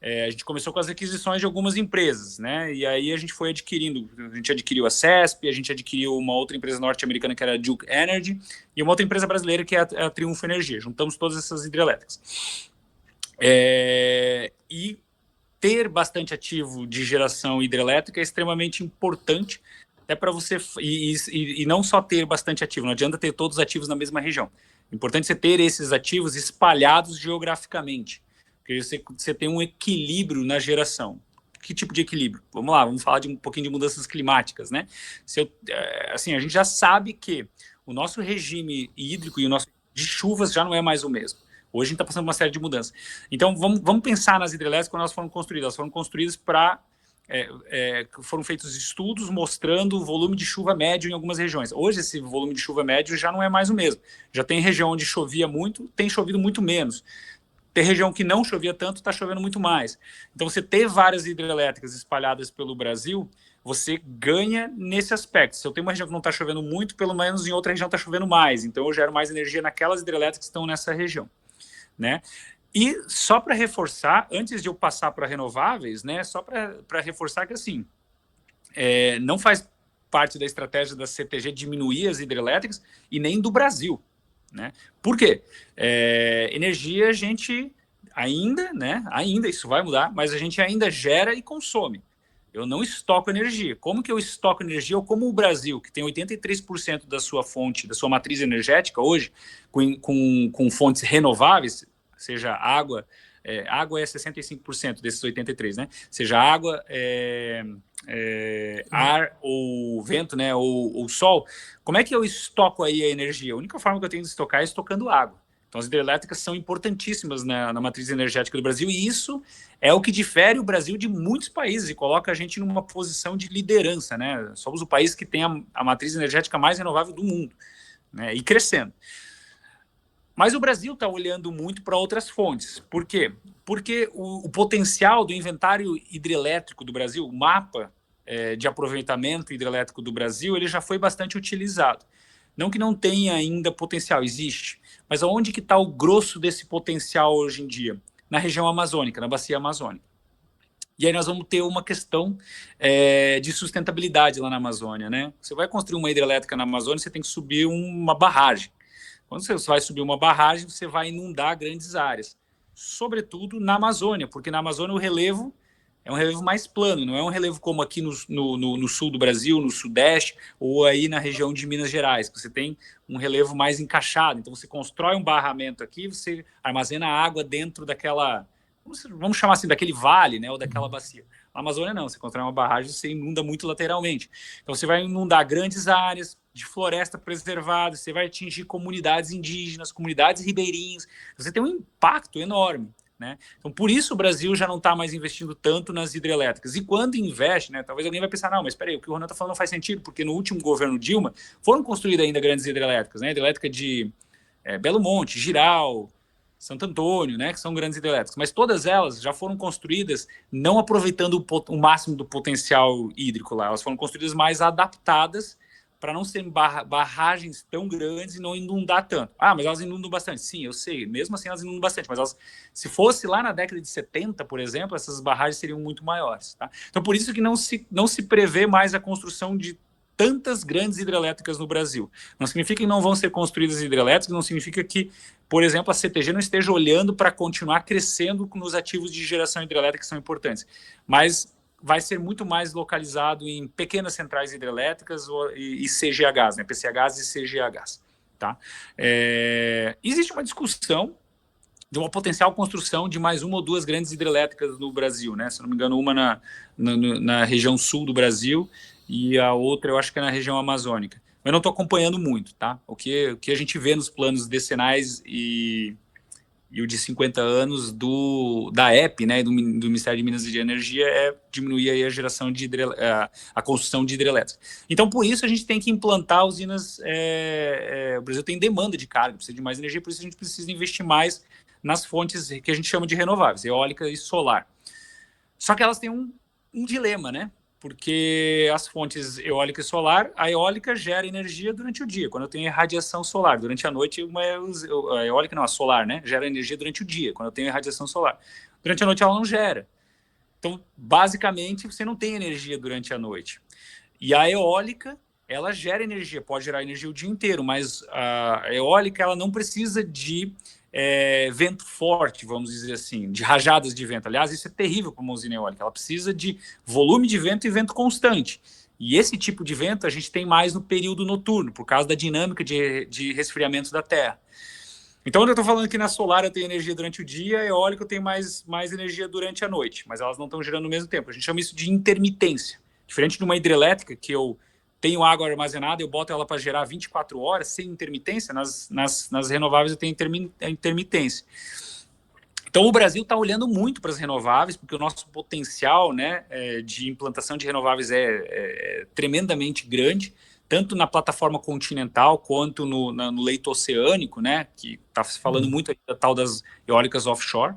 A gente começou com as aquisições de algumas empresas, né? E aí a gente foi adquirindo, a gente adquiriu a CESP, a gente adquiriu uma outra empresa norte-americana que era a Duke Energy e uma outra empresa brasileira que é a Triunfo Energia. Juntamos todas essas hidrelétricas. E ter bastante ativo de geração hidrelétrica é extremamente importante, até para você, e não só ter bastante ativo, não adianta ter todos os ativos na mesma região. É importante você ter esses ativos espalhados geograficamente, porque você tem um equilíbrio na geração. Que tipo de equilíbrio? Vamos lá, vamos falar de um pouquinho de mudanças climáticas, né? Assim, a gente já sabe que o nosso regime hídrico e o nosso de chuvas já não é mais o mesmo. Hoje a gente está passando por uma série de mudanças. Então, vamos pensar nas hidrelétricas quando elas foram construídas. Elas foram construídas para... foram feitos estudos mostrando o volume de chuva médio em algumas regiões. Hoje, esse volume de chuva médio já não é mais o mesmo. Já tem região onde chovia muito, tem chovido muito menos. Tem região que não chovia tanto, está chovendo muito mais. Então, você ter várias hidrelétricas espalhadas pelo Brasil, você ganha nesse aspecto. Se eu tenho uma região que não está chovendo muito, pelo menos em outra região está chovendo mais. Então, eu gero mais energia naquelas hidrelétricas que estão nessa região. Né? E só para reforçar, antes de eu passar para renováveis, né, só para reforçar que assim, não faz parte da estratégia da CTG diminuir as hidrelétricas e nem do Brasil. Né? Por quê? Energia a gente ainda, né, isso vai mudar, mas a gente ainda gera e consome. Eu não estoco energia. Como que eu estoco energia? Ou como o Brasil, que tem 83% da sua fonte, da sua matriz energética hoje, com fontes renováveis, seja água, água é 65% desses 83%, né? Seja água, ar ou vento, né? Ou sol. Como é que eu estoco aí a energia? A única forma que eu tenho de estocar é estocando água. Então, as hidrelétricas são importantíssimas na matriz energética do Brasil, e isso é o que difere o Brasil de muitos países e coloca a gente numa posição de liderança, né? Somos o país que tem a matriz energética mais renovável do mundo, né? E crescendo. Mas o Brasil está olhando muito para outras fontes. Por quê? Porque o potencial do inventário hidrelétrico do Brasil, o mapa de aproveitamento hidrelétrico do Brasil, ele já foi bastante utilizado. Não que não tenha ainda potencial, existe. Mas onde que está o grosso desse potencial hoje em dia? Na região amazônica, na bacia amazônica. E aí nós vamos ter uma questão de sustentabilidade lá na Amazônia, né? Você vai construir uma hidrelétrica na Amazônia, você tem que subir uma barragem. Quando você vai subir uma barragem, você vai inundar grandes áreas, sobretudo na Amazônia, porque na Amazônia o relevo é um relevo mais plano, não é um relevo como aqui no sul do Brasil, no sudeste, ou aí na região de Minas Gerais, que você tem um relevo mais encaixado. Então você constrói um barramento aqui, você armazena água dentro daquela, vamos chamar assim, daquele vale, né, ou daquela bacia. Na Amazônia não, você constrói uma barragem, você inunda muito lateralmente. Então você vai inundar grandes áreas de floresta preservada, você vai atingir comunidades indígenas, comunidades ribeirinhas, você tem um impacto enorme. Né? Então, por isso o Brasil já não está mais investindo tanto nas hidrelétricas. E quando investe, né, talvez alguém vai pensar, não, mas espera aí, o que o Ronan está falando não faz sentido, porque no último governo Dilma foram construídas ainda grandes hidrelétricas, né? Hidrelétrica de Belo Monte, Giral, Santo Antônio, né, que são grandes hidrelétricas, mas todas elas já foram construídas não aproveitando o máximo do potencial hídrico lá, elas foram construídas mais adaptadas para não serem barragens tão grandes e não inundar tanto. Ah, mas elas inundam bastante. Sim, eu sei, mesmo assim elas inundam bastante, mas elas, se fosse lá na década de 70, por exemplo, essas barragens seriam muito maiores. Tá? Então, por isso que não se prevê mais a construção de tantas grandes hidrelétricas no Brasil. Não significa que não vão ser construídas hidrelétricas, não significa que, por exemplo, a CTG não esteja olhando para continuar crescendo nos ativos de geração hidrelétrica que são importantes. Mas vai ser muito mais localizado em pequenas centrais hidrelétricas e CGHs, né? PCHs e CGHs. Tá? Existe uma discussão de uma potencial construção de mais uma ou duas grandes hidrelétricas no Brasil, né? Se não me engano, uma na região sul do Brasil e a outra eu acho que é na região amazônica. Eu não estou acompanhando muito, tá? O que a gente vê nos planos decenais e o de 50 anos da EP, né, do Ministério de Minas e de Energia, é diminuir aí a geração a construção de hidrelétricas. Então, por isso, a gente tem que implantar usinas. O Brasil tem demanda de carga, precisa de mais energia, por isso a gente precisa investir mais nas fontes que a gente chama de renováveis, eólica e solar. Só que elas têm um dilema, né? Porque as fontes eólica e solar, a eólica gera energia durante o dia, quando eu tenho irradiação solar. Durante a noite, a eólica não, a solar, né? Gera energia durante o dia, quando eu tenho irradiação solar. Durante a noite ela não gera. Então, basicamente, você não tem energia durante a noite. E a eólica, ela gera energia, pode gerar energia o dia inteiro, mas a eólica, ela não precisa de vento forte, vamos dizer assim, de rajadas de vento. Aliás, isso é terrível para uma usina eólica. Ela precisa de volume de vento e vento constante. E esse tipo de vento a gente tem mais no período noturno, por causa da dinâmica de resfriamento da Terra. Então, eu estou falando que na solar eu tenho energia durante o dia, a eólica eu tenho mais energia durante a noite, mas elas não estão gerando ao mesmo tempo. A gente chama isso de intermitência. Diferente de uma hidrelétrica, que eu tenho água armazenada, eu boto ela para gerar 24 horas sem intermitência, nas renováveis eu tenho intermitência. Então, o Brasil está olhando muito para as renováveis, porque o nosso potencial, né, de implantação de renováveis é tremendamente grande, tanto na plataforma continental quanto no leito oceânico, né, que está se falando muito da tal das eólicas offshore.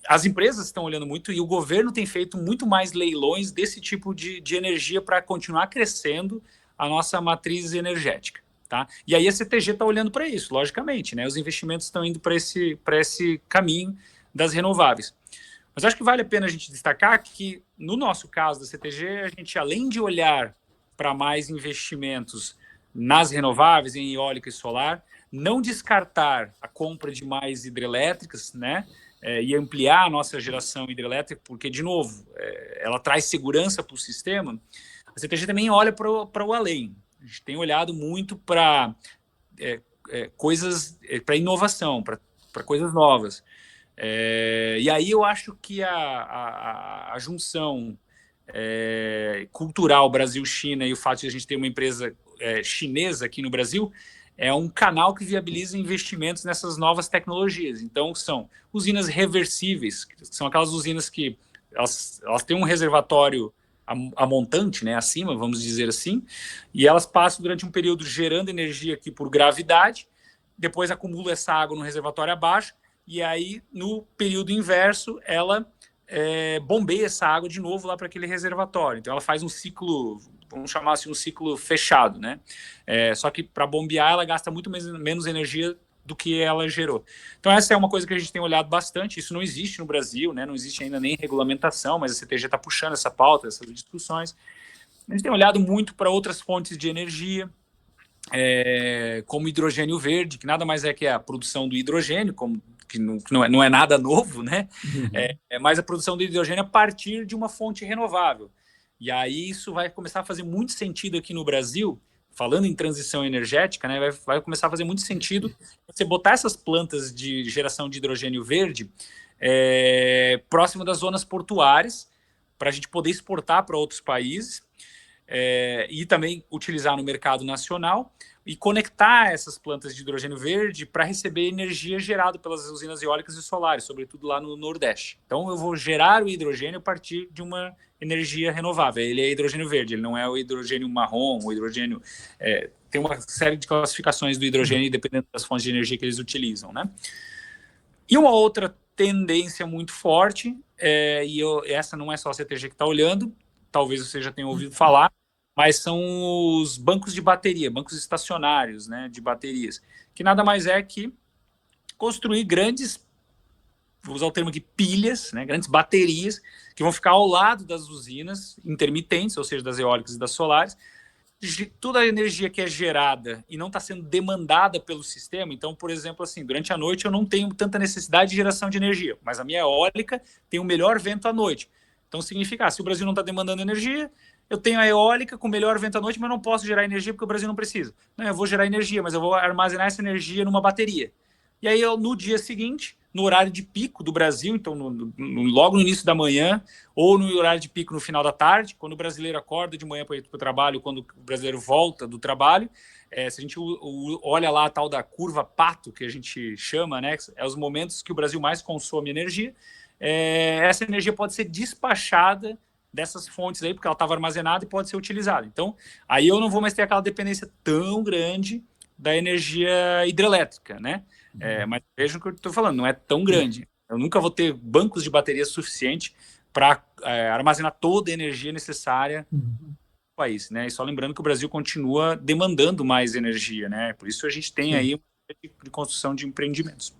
As empresas estão olhando muito e o governo tem feito muito mais leilões desse tipo de energia para continuar crescendo a nossa matriz energética. Tá? E aí a CTG está olhando para isso, logicamente, né? Os investimentos estão indo para esse caminho das renováveis. Mas acho que vale a pena a gente destacar que, no nosso caso da CTG, a gente, além de olhar para mais investimentos nas renováveis, em eólica e solar, não descartar a compra de mais hidrelétricas, né? e ampliar a nossa geração hidrelétrica, porque, de novo, ela traz segurança para o sistema, a CTG também olha para o além. A gente tem olhado muito para coisas, para inovação, para coisas novas. E aí eu acho que a junção cultural Brasil-China e o fato de a gente ter uma empresa chinesa aqui no Brasil é um canal que viabiliza investimentos nessas novas tecnologias. Então, são usinas reversíveis, que são aquelas usinas que elas têm um reservatório a montante, né, acima, vamos dizer assim, e elas passam durante um período gerando energia aqui por gravidade, depois acumula essa água no reservatório abaixo, e aí, no período inverso, ela bombeia essa água de novo lá para aquele reservatório. Então, ela faz um ciclo, vamos chamar assim, um ciclo fechado, né? Só que para bombear, ela gasta muito menos energia do que ela gerou. Então, essa é uma coisa que a gente tem olhado bastante. Isso não existe no Brasil, né? Não existe ainda nem regulamentação, mas a CTG está puxando essa pauta, essas discussões. A gente tem olhado muito para outras fontes de energia, como hidrogênio verde, que nada mais é que a produção do hidrogênio, que não é nada novo, né? Uhum. Mas a produção do hidrogênio a partir de uma fonte renovável. E aí isso vai começar a fazer muito sentido aqui no Brasil, falando em transição energética, né? Vai começar a fazer muito sentido você botar essas plantas de geração de hidrogênio verde próximo das zonas portuárias, para a gente poder exportar para outros países, e também utilizar no mercado nacional e conectar essas plantas de hidrogênio verde para receber energia gerada pelas usinas eólicas e solares, sobretudo lá no Nordeste. Então, eu vou gerar o hidrogênio a partir de uma energia renovável. Ele é hidrogênio verde, ele não é o hidrogênio marrom, o hidrogênio... tem uma série de classificações do hidrogênio, dependendo das fontes de energia que eles utilizam, né? E uma outra tendência muito forte, essa não é só a CTG que está olhando, talvez você já tenha ouvido falar, mas são os bancos de bateria, bancos estacionários, né, de baterias, que nada mais é que construir grandes, vou usar o termo aqui, pilhas, né, grandes baterias, que vão ficar ao lado das usinas intermitentes, ou seja, das eólicas e das solares, toda a energia que é gerada e não está sendo demandada pelo sistema. Então, por exemplo, assim, durante a noite eu não tenho tanta necessidade de geração de energia, mas a minha eólica tem o melhor vento à noite. Então, significa, se o Brasil não está demandando energia, eu tenho a eólica com melhor vento à noite, mas não posso gerar energia porque o Brasil não precisa. Não, eu vou gerar energia, mas eu vou armazenar essa energia numa bateria. E aí, no dia seguinte, no horário de pico do Brasil, então logo no início da manhã, ou no horário de pico no final da tarde, quando o brasileiro acorda de manhã para ir para o trabalho, quando o brasileiro volta do trabalho, se a gente olha lá a tal da curva Pato, que a gente chama, né, é os momentos que o Brasil mais consome energia, essa energia pode ser despachada dessas fontes aí, porque ela estava armazenada e pode ser utilizada. Então, aí eu não vou mais ter aquela dependência tão grande da energia hidrelétrica, né? Mas vejam o que eu estou falando, não é tão grande. Eu nunca vou ter bancos de bateria suficiente para armazenar toda a energia necessária no país, né? E só lembrando que o Brasil continua demandando mais energia, né? Por isso a gente tem aí uma série de construção de empreendimentos.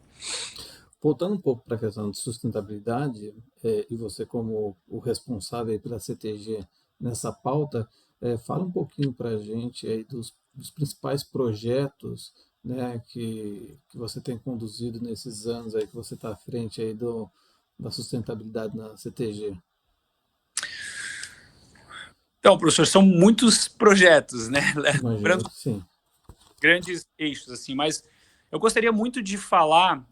Voltando um pouco para a questão de sustentabilidade, e você como o responsável pela CTG nessa pauta, fala um pouquinho para a gente aí dos principais projetos, né, que você tem conduzido nesses anos aí que você está à frente aí da sustentabilidade na CTG. Então, professor, são muitos projetos, né? Imagino que sim. Grandes eixos, assim, mas eu gostaria muito de falar,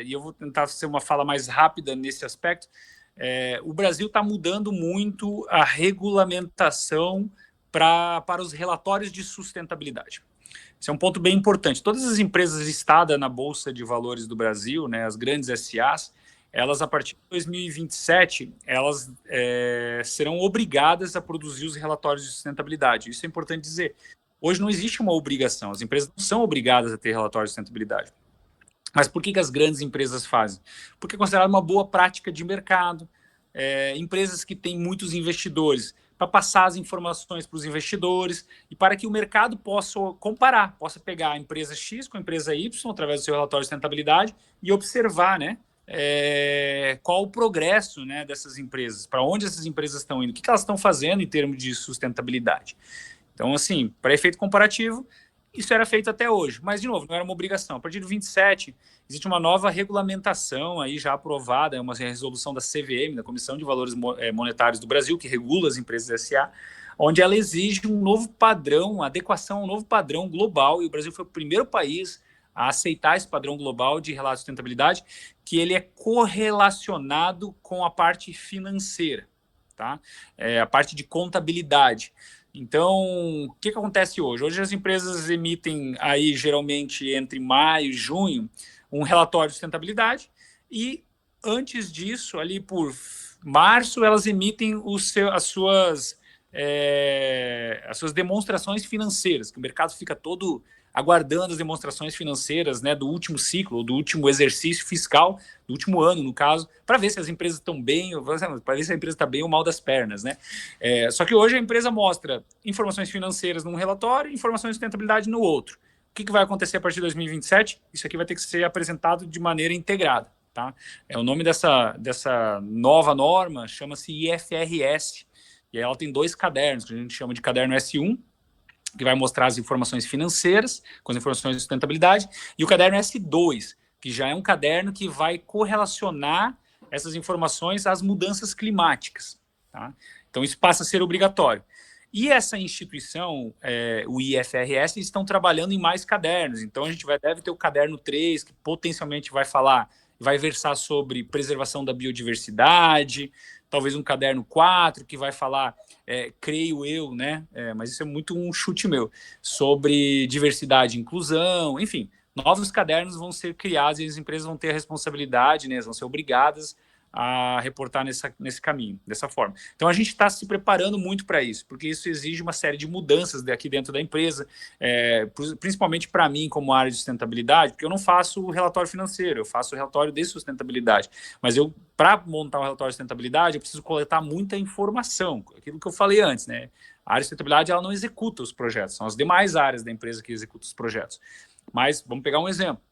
e eu vou tentar ser uma fala mais rápida nesse aspecto. O Brasil está mudando muito a regulamentação para os relatórios de sustentabilidade. Esse é um ponto bem importante. Todas as empresas listadas na Bolsa de Valores do Brasil, né, as grandes SAs, elas, a partir de 2027, elas serão obrigadas a produzir os relatórios de sustentabilidade. Isso é importante dizer. Hoje não existe uma obrigação, as empresas não são obrigadas a ter relatórios de sustentabilidade. Mas por que as grandes empresas fazem? Porque é considerado uma boa prática de mercado. Empresas que têm muitos investidores, para passar as informações para os investidores e para que o mercado possa comparar, possa pegar a empresa X com a empresa Y através do seu relatório de sustentabilidade e observar, né, qual o progresso, né, dessas empresas, para onde essas empresas estão indo, o que elas estão fazendo em termos de sustentabilidade. Então, assim, para efeito comparativo, Isso era feito até hoje, mas, de novo, não era uma obrigação. A partir do 27, existe uma nova regulamentação aí já aprovada, é uma resolução da CVM, da Comissão de Valores Monetários do Brasil, que regula as empresas SA, onde ela exige um novo padrão, adequação a um novo padrão global, e o Brasil foi o primeiro país a aceitar esse padrão global de relato de sustentabilidade, que ele é correlacionado com a parte financeira, tá? A parte de contabilidade. Então, o que acontece hoje? Hoje as empresas emitem aí, geralmente, entre maio e junho, um relatório de sustentabilidade e, antes disso, ali por março, elas emitem as suas demonstrações financeiras, que o mercado fica todo aguardando as demonstrações financeiras, né, do último ciclo, do último exercício fiscal, do último ano, no caso, para ver se as empresas estão bem, para ver se a empresa está bem ou mal das pernas, né? Só que hoje a empresa mostra informações financeiras num relatório e informações de sustentabilidade no outro. O que vai acontecer a partir de 2027? Isso aqui vai ter que ser apresentado de maneira integrada, tá? O nome dessa nova norma chama-se IFRS, e aí ela tem 2 cadernos, que a gente chama de caderno S1, que vai mostrar as informações financeiras, com as informações de sustentabilidade, e o caderno S2, que já é um caderno que vai correlacionar essas informações às mudanças climáticas, tá? Então, isso passa a ser obrigatório. E essa instituição, o IFRS, estão trabalhando em mais cadernos. Então, a gente deve ter o caderno 3, que potencialmente vai versar sobre preservação da biodiversidade, talvez um caderno 4, que vai falar, creio eu, né? Mas isso é muito um chute meu, sobre diversidade e inclusão, enfim, novos cadernos vão ser criados e as empresas vão ter a responsabilidade, né? Vão ser obrigadas a reportar nesse caminho, dessa forma. Então, a gente está se preparando muito para isso, porque isso exige uma série de mudanças aqui dentro da empresa, principalmente para mim, como área de sustentabilidade, porque eu não faço o relatório financeiro, eu faço o relatório de sustentabilidade, mas para montar um relatório de sustentabilidade, eu preciso coletar muita informação, aquilo que eu falei antes, né? A área de sustentabilidade, ela não executa os projetos, são as demais áreas da empresa que executam os projetos. Mas, vamos pegar um exemplo.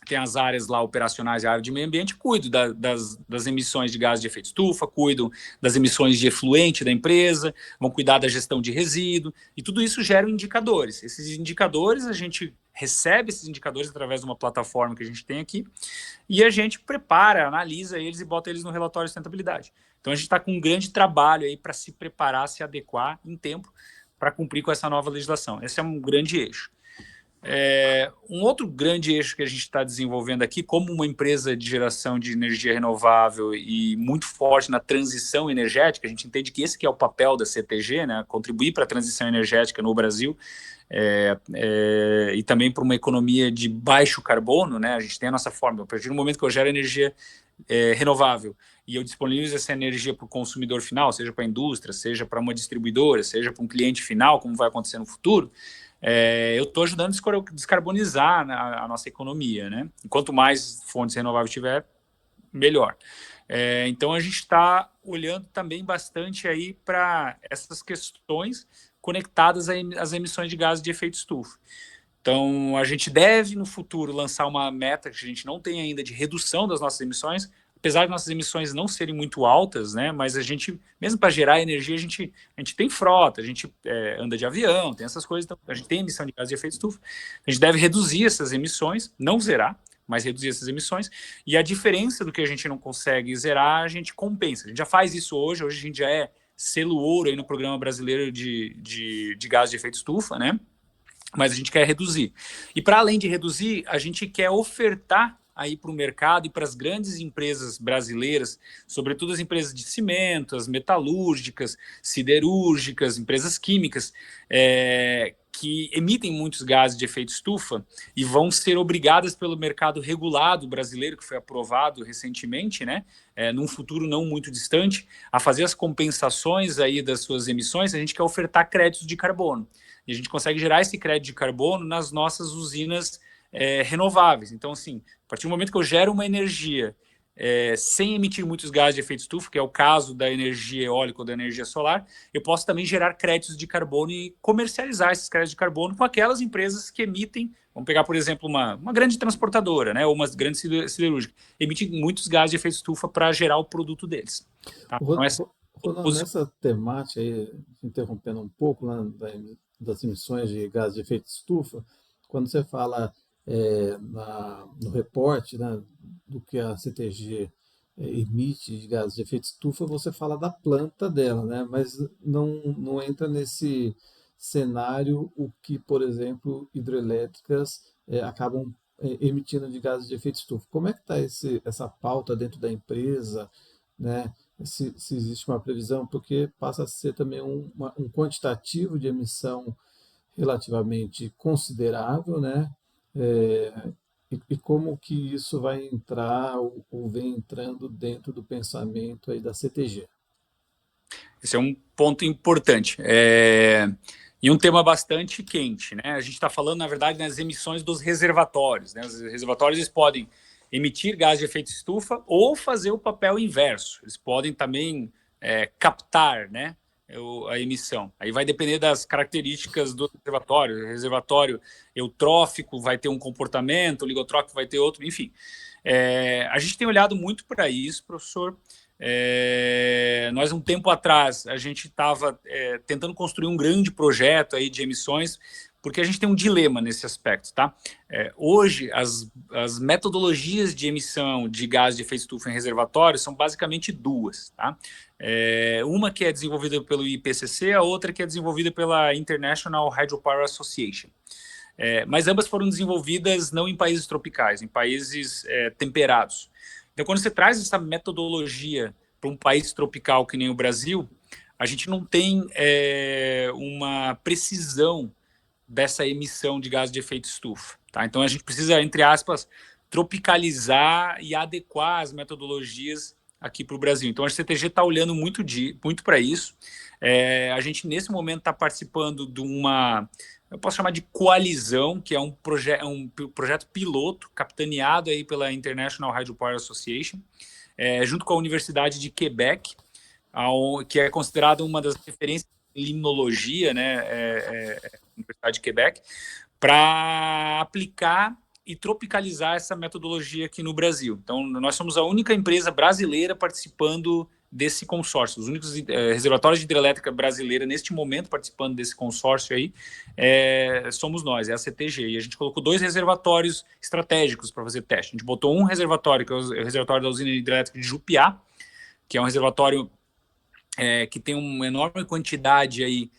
Tem as áreas lá operacionais e a área de meio ambiente, cuido das emissões de gases de efeito estufa, cuido das emissões de efluente da empresa, vão cuidar da gestão de resíduo, e tudo isso gera indicadores. Esses indicadores, a gente recebe esses indicadores através de uma plataforma que a gente tem aqui, e a gente prepara, analisa eles e bota eles no relatório de sustentabilidade. Então, a gente está com um grande trabalho aí para se preparar, se adequar em tempo para cumprir com essa nova legislação. Esse é um grande eixo. Um outro grande eixo que a gente está desenvolvendo aqui, como uma empresa de geração de energia renovável e muito forte na transição energética, a gente entende que esse que é o papel da CTG, né, contribuir para a transição energética no Brasil, e também para uma economia de baixo carbono, né, a gente tem a nossa fórmula. A partir do momento que eu gero energia renovável e eu disponibilizo essa energia para o consumidor final, seja para a indústria, seja para uma distribuidora, seja para um cliente final, como vai acontecer no futuro, eu estou ajudando a descarbonizar a nossa economia, né? Quanto mais fontes renováveis tiver, melhor. Então, a gente está olhando também bastante aí para essas questões conectadas às emissões de gases de efeito estufa. Então, a gente deve, no futuro, lançar uma meta que a gente não tem ainda de redução das nossas emissões, apesar de nossas emissões não serem muito altas, né, mas a gente, mesmo para gerar energia, a gente tem frota, a gente anda de avião, tem essas coisas, então a gente tem emissão de gases de efeito estufa, a gente deve reduzir essas emissões, não zerar, mas reduzir essas emissões, e a diferença do que a gente não consegue zerar, a gente compensa. A gente já faz isso hoje a gente já é selo ouro aí no Programa Brasileiro de Gases de Efeito Estufa, né, mas a gente quer reduzir. E para além de reduzir, a gente quer ofertar aí para o mercado e para as grandes empresas brasileiras, sobretudo as empresas de cimento, as metalúrgicas, siderúrgicas, empresas químicas, que emitem muitos gases de efeito estufa e vão ser obrigadas pelo mercado regulado brasileiro, que foi aprovado recentemente, né, num futuro não muito distante, a fazer as compensações aí das suas emissões. A gente quer ofertar créditos de carbono. E a gente consegue gerar esse crédito de carbono nas nossas usinas renováveis. Então, assim, a partir do momento que eu gero uma energia sem emitir muitos gases de efeito estufa, que é o caso da energia eólica ou da energia solar, eu posso também gerar créditos de carbono e comercializar esses créditos de carbono com aquelas empresas que emitem. Vamos pegar, por exemplo, uma grande transportadora, né, ou uma grande siderúrgica, emite muitos gases de efeito estufa para gerar o produto deles. Tá? Então, Ronan, nessa temática aí, interrompendo um pouco lá das emissões de gases de efeito estufa, quando você fala no reporte, né, do que a CTG emite de gases de efeito estufa, você fala da planta dela, né? Mas não entra nesse cenário o que, por exemplo, hidrelétricas acabam emitindo de gases de efeito estufa. Como é que está essa pauta dentro da empresa, né? Se existe uma previsão, porque passa a ser também um quantitativo de emissão relativamente considerável, né? É, e como que isso vai entrar ou vem entrando dentro do pensamento aí da CTG? Esse é um ponto importante. E um tema bastante quente, né? A gente está falando, na verdade, nas emissões dos reservatórios, né? Os reservatórios eles podem emitir gás de efeito estufa ou fazer o papel inverso. Eles podem também captar, né, a emissão. Aí vai depender das características do reservatório. O reservatório eutrófico vai ter um comportamento, o ligotrófico vai ter outro, enfim. A gente tem olhado muito para isso, professor. Nós, um tempo atrás, a gente estava tentando construir um grande projeto aí de emissões, porque a gente tem um dilema nesse aspecto, tá? Hoje, as metodologias de emissão de gás de efeito estufa em reservatórios são basicamente duas, tá? Uma que é desenvolvida pelo IPCC, a outra que é desenvolvida pela International Hydropower Association. Mas ambas foram desenvolvidas não em países tropicais, em países temperados. Então, quando você traz essa metodologia para um país tropical que nem o Brasil, a gente não tem uma precisão dessa emissão de gás de efeito estufa. Tá? Então, a gente precisa, entre aspas, tropicalizar e adequar as metodologias aqui para o Brasil. Então, a CTG está olhando muito para isso. A gente, nesse momento, está participando de uma... eu posso chamar de coalizão, que é um projeto piloto, capitaneado aí pela International Hydropower Association, junto com a Universidade de Quebec, que é considerada uma das referências em limnologia, né, Universidade de Quebec, para aplicar e tropicalizar essa metodologia aqui no Brasil. Então, nós somos a única empresa brasileira participando desse consórcio. Os únicos reservatórios de hidrelétrica brasileira, neste momento, participando desse consórcio aí, somos nós, é a CTG. E a gente colocou 2 reservatórios estratégicos para fazer teste. A gente botou um reservatório, que é o reservatório da usina hidrelétrica de Jupiá, que é um reservatório que tem uma enorme quantidade aí,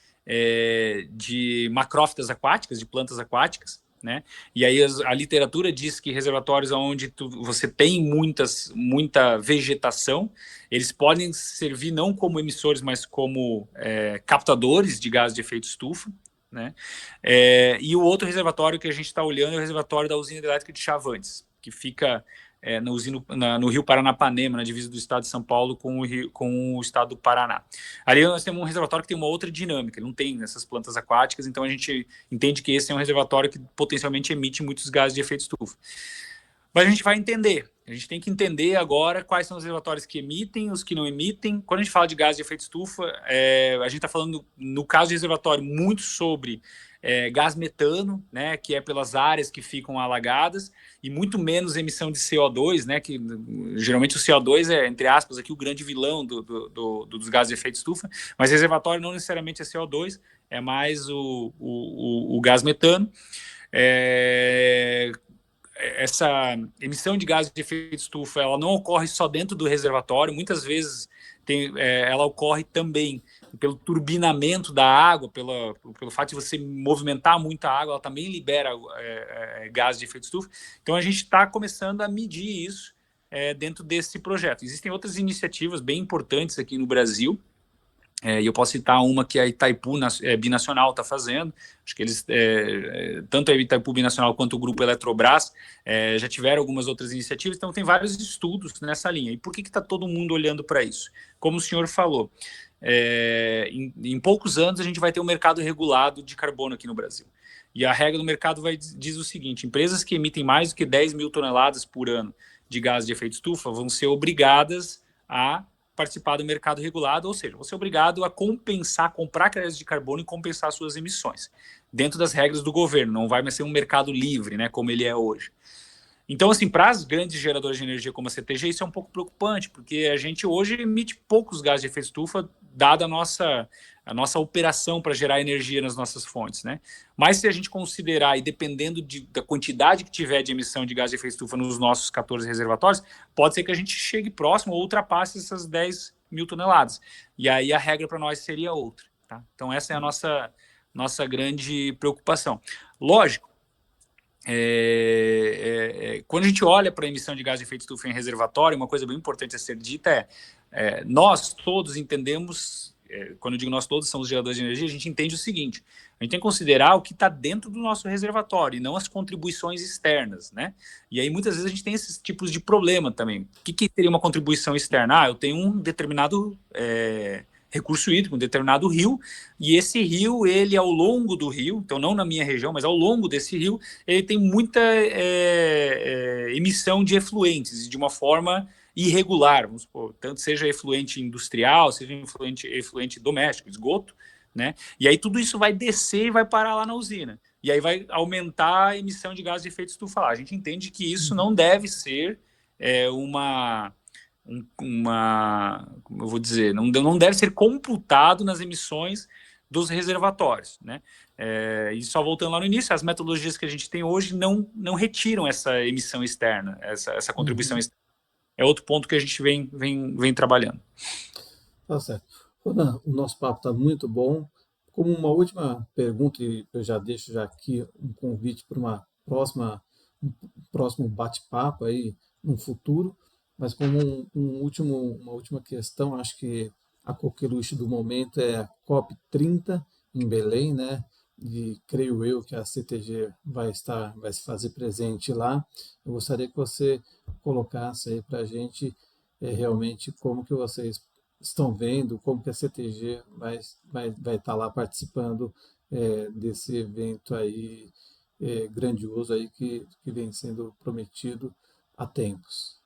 de macrófitas aquáticas, de plantas aquáticas, né? E aí a literatura diz que reservatórios onde você tem muita vegetação, eles podem servir não como emissores, mas como captadores de gás de efeito estufa, né? E o outro reservatório que a gente está olhando é o reservatório da usina hidrelétrica de Chavantes, que fica no Rio Paranapanema, na divisa do estado de São Paulo com o estado do Paraná. Ali nós temos um reservatório que tem uma outra dinâmica, ele não tem essas plantas aquáticas, então a gente entende que esse é um reservatório que potencialmente emite muitos gases de efeito estufa. Mas a gente vai entender, a gente tem que entender agora quais são os reservatórios que emitem, os que não emitem. Quando a gente fala de gás de efeito estufa, a gente está falando, no caso de reservatório, muito sobre gás metano, né, que é pelas áreas que ficam alagadas, e muito menos emissão de CO2, né, que geralmente o CO2 é, entre aspas, aqui o grande vilão dos gases de efeito estufa, mas reservatório não necessariamente é CO2, é mais o gás metano. Essa emissão de gases de efeito estufa, ela não ocorre só dentro do reservatório, muitas vezes ela ocorre também pelo turbinamento da água, pelo fato de você movimentar muita água, ela também libera gases de efeito estufa. Então a gente está começando a medir isso dentro desse projeto. Existem outras iniciativas bem importantes aqui no Brasil, e eu posso citar uma que a Itaipu Binacional está fazendo. Acho que eles, tanto a Itaipu Binacional quanto o Grupo Eletrobras, já tiveram algumas outras iniciativas, então tem vários estudos nessa linha. E por que está todo mundo olhando para isso? Como o senhor falou, em poucos anos a gente vai ter um mercado regulado de carbono aqui no Brasil. E a regra do mercado diz o seguinte: empresas que emitem mais do que 10 mil toneladas por ano de gás de efeito estufa vão ser obrigadas a participar do mercado regulado, ou seja, você é obrigado a comprar créditos de carbono e compensar suas emissões, dentro das regras do governo, não vai mais ser um mercado livre, né, como ele é hoje. Então, assim, para as grandes geradoras de energia como a CTG, isso é um pouco preocupante, porque a gente hoje emite poucos gases de efeito estufa, dada a nossa operação para gerar energia nas nossas fontes, né? Mas se a gente considerar, e dependendo da quantidade que tiver de emissão de gás de efeito estufa nos nossos 14 reservatórios, pode ser que a gente chegue próximo ou ultrapasse essas 10 mil toneladas. E aí a regra para nós seria outra, tá? Então essa é a nossa grande preocupação. Lógico, quando a gente olha para a emissão de gás de efeito estufa em reservatório, uma coisa bem importante a ser dita nós todos entendemos, quando eu digo nós todos, são os geradores de energia, a gente entende o seguinte: a gente tem que considerar o que está dentro do nosso reservatório e não as contribuições externas, né? E aí muitas vezes a gente tem esses tipos de problema também. O que seria uma contribuição externa? Eu tenho um determinado recurso hídrico, um determinado rio, e esse rio, ele ao longo do rio, então não na minha região, mas ao longo desse rio, ele tem muita emissão de efluentes, de uma forma irregular, vamos supor, tanto seja efluente industrial, seja efluente doméstico, esgoto, né? E aí tudo isso vai descer e vai parar lá na usina. E aí vai aumentar a emissão de gás de efeito estufa lá. A gente entende que isso não deve ser como eu vou dizer, não deve ser computado nas emissões dos reservatórios, né? E só voltando lá no início, as metodologias que a gente tem hoje não retiram essa emissão externa, essa contribuição externa. É outro ponto que a gente vem trabalhando. Tá certo. Ronan, o nosso papo está muito bom. Como uma última pergunta, e eu já deixo já aqui um convite para um próximo bate-papo aí no futuro, mas como uma última questão, acho que a coqueluche do momento é a COP30 em Belém, né? E creio eu que a CTG vai se fazer presente lá. Eu gostaria que você colocasse aí para a gente realmente como que vocês estão vendo, como que a CTG vai estar lá participando desse evento aí grandioso aí que vem sendo prometido há tempos.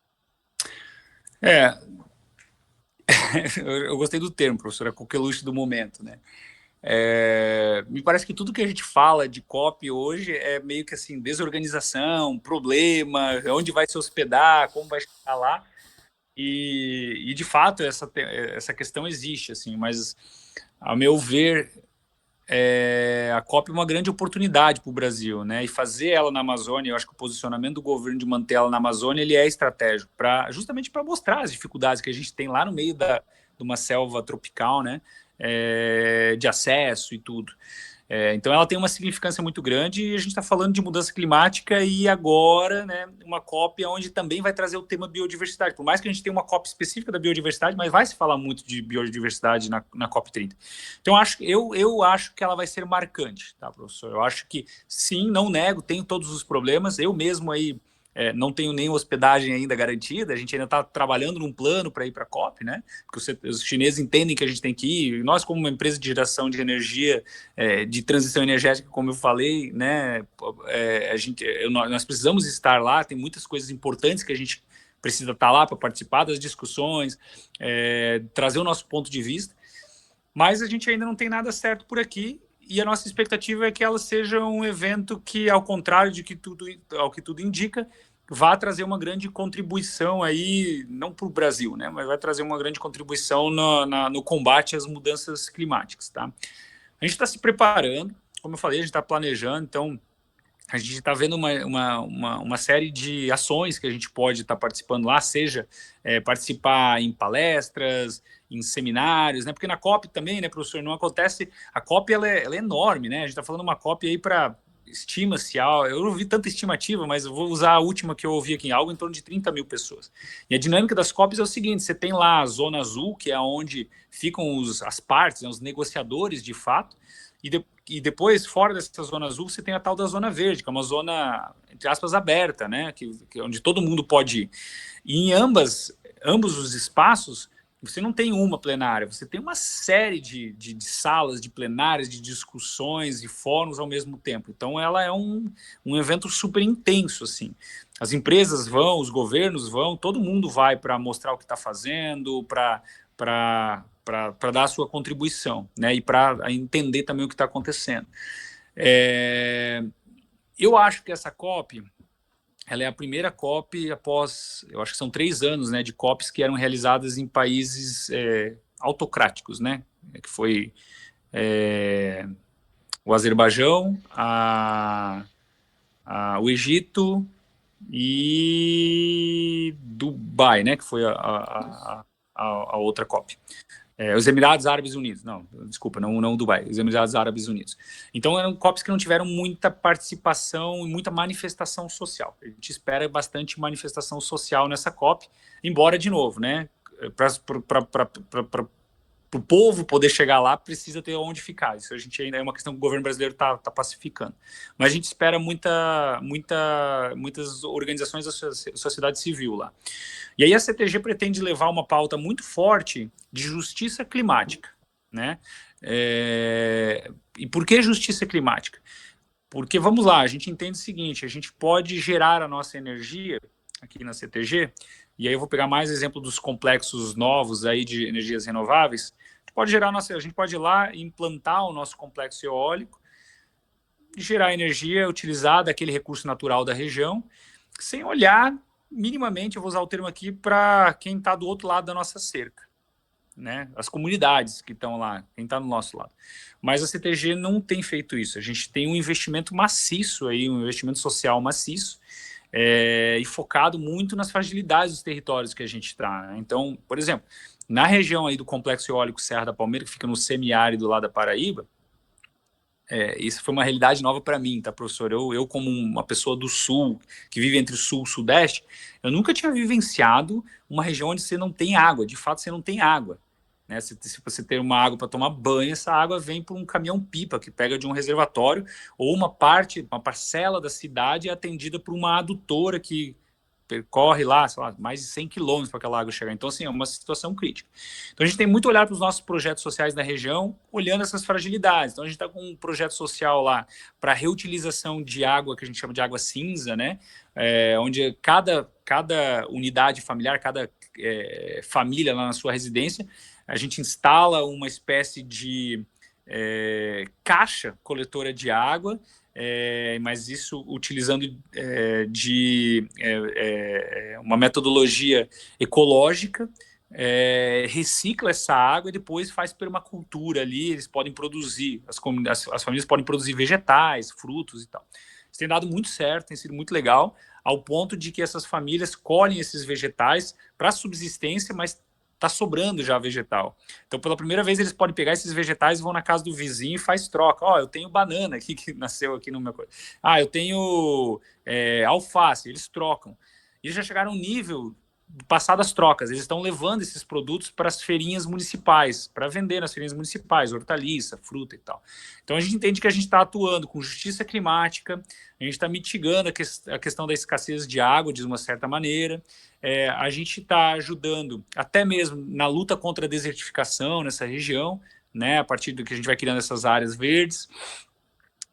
Eu gostei do termo, professor, a coqueluche do momento, né? Me parece que tudo que a gente fala de COP hoje é meio que assim, desorganização, problema, onde vai se hospedar, como vai chegar lá. E de fato, essa questão existe, assim, mas, ao meu ver, a COP é uma grande oportunidade para o Brasil, né? E fazer ela na Amazônia, eu acho que o posicionamento do governo de manter ela na Amazônia, ele é estratégico, justamente para mostrar as dificuldades que a gente tem lá no meio de uma selva tropical, né? De acesso e tudo. Então ela tem uma significância muito grande e a gente está falando de mudança climática e agora, né, uma COP onde também vai trazer o tema biodiversidade. Por mais que a gente tenha uma COP específica da biodiversidade, mas vai se falar muito de biodiversidade na COP 30. Então eu acho que ela vai ser marcante, tá, professor? Eu acho que sim, não nego, tem todos os problemas. Eu mesmo aí não tenho nem hospedagem ainda garantida, a gente ainda está trabalhando num plano para ir para a COP, né? Porque os chineses entendem que a gente tem que ir, e nós, como uma empresa de geração de energia, de transição energética, como eu falei, né? Nós precisamos estar lá, tem muitas coisas importantes que a gente precisa estar lá para participar das discussões, trazer o nosso ponto de vista, mas a gente ainda não tem nada certo por aqui. E a nossa expectativa é que ela seja um evento que, ao contrário ao que tudo indica, vá trazer uma grande contribuição aí, não para o Brasil, né, mas vai trazer uma grande contribuição no combate às mudanças climáticas, tá? A gente está se preparando, como eu falei, a gente está planejando, então a gente está vendo uma série de ações que a gente pode estar participando lá, seja participar em palestras, em seminários, né? Porque na COP também, né, professor, não acontece... A COP, ela é enorme, né? A gente está falando uma COP aí para... Estima-se, eu não vi tanta estimativa, mas eu vou usar a última que eu ouvi aqui, algo em torno de 30 mil pessoas. E a dinâmica das COPs é o seguinte: você tem lá a Zona Azul, que é onde ficam as partes, né, os negociadores de fato, e depois, fora dessa Zona Azul, você tem a tal da Zona Verde, que é uma zona, entre aspas, aberta, né, onde todo mundo pode ir. E em ambos os espaços, você não tem uma plenária, você tem uma série de salas de plenárias, de discussões e fóruns ao mesmo tempo. Então, ela é um evento super intenso, assim. As empresas vão, os governos vão, todo mundo vai para mostrar o que está fazendo, para dar a sua contribuição, né? E para entender também o que está acontecendo. Eu acho que essa COP, ela é a primeira COP após, eu acho que são 3 anos, né, de COPs que eram realizadas em países autocráticos, né, que foi o Azerbaijão, o Egito e Dubai, né, que foi a outra COP. Os Emirados Árabes Unidos, não, desculpa, não Dubai, os Emirados Árabes Unidos. Então eram COPs que não tiveram muita participação e muita manifestação social. A gente espera bastante manifestação social nessa COP, embora, de novo, né, para o povo poder chegar lá, precisa ter onde ficar. Isso a gente ainda é uma questão que o governo brasileiro está pacificando. Mas a gente espera muitas organizações da sociedade civil lá. E aí a CTG pretende levar uma pauta muito forte de justiça climática, né? E por que justiça climática? Porque, vamos lá, a gente entende o seguinte, a gente pode gerar a nossa energia aqui na CTG, e aí eu vou pegar mais exemplo dos complexos novos aí de energias renováveis, a gente pode ir lá e implantar o nosso complexo eólico, gerar energia, utilizar daquele recurso natural da região, sem olhar minimamente, eu vou usar o termo aqui, para quem está do outro lado da nossa cerca, né? As comunidades que estão lá, quem está do nosso lado. Mas a CTG não tem feito isso. A gente tem um investimento maciço, aí, um investimento social maciço, e focado muito nas fragilidades dos territórios que a gente está. Né? Então, por exemplo, na região aí do Complexo Eólico Serra da Palmeira, que fica no semiárido lá da Paraíba, isso foi uma realidade nova para mim, tá, professor? Eu, como uma pessoa do Sul, que vive entre o Sul e o Sudeste, eu nunca tinha vivenciado uma região onde você não tem água. De fato, você não tem água. Né? Se você ter uma água para tomar banho, essa água vem por um caminhão-pipa que pega de um reservatório, ou uma parcela da cidade é atendida por uma adutora que percorre lá, sei lá, mais de 100 quilômetros para aquela água chegar. Então, assim, é uma situação crítica. Então, a gente tem muito olhar para os nossos projetos sociais na região, olhando essas fragilidades. Então, a gente está com um projeto social lá para reutilização de água, que a gente chama de água cinza, né? Onde cada unidade familiar, cada família lá na sua residência, a gente instala uma espécie de caixa coletora de água, mas isso utilizando uma metodologia ecológica, recicla essa água e depois faz permacultura ali, eles podem produzir, as famílias podem produzir vegetais, frutos e tal. Isso tem dado muito certo, tem sido muito legal, ao ponto de que essas famílias colhem esses vegetais para subsistência, mas está sobrando já vegetal. Então, pela primeira vez, eles podem pegar esses vegetais e vão na casa do vizinho e faz troca. Eu tenho banana aqui, que nasceu aqui no meu... eu tenho alface, eles trocam. E eles já chegaram a um nível passar das trocas. Eles estão levando esses produtos para as feirinhas municipais, para vender nas feirinhas municipais, hortaliça, fruta e tal. Então, a gente entende que a gente está atuando com justiça climática, a gente está mitigando a questão da escassez de água, de uma certa maneira, a gente está ajudando até mesmo na luta contra a desertificação nessa região, né, a partir do que a gente vai criando essas áreas verdes,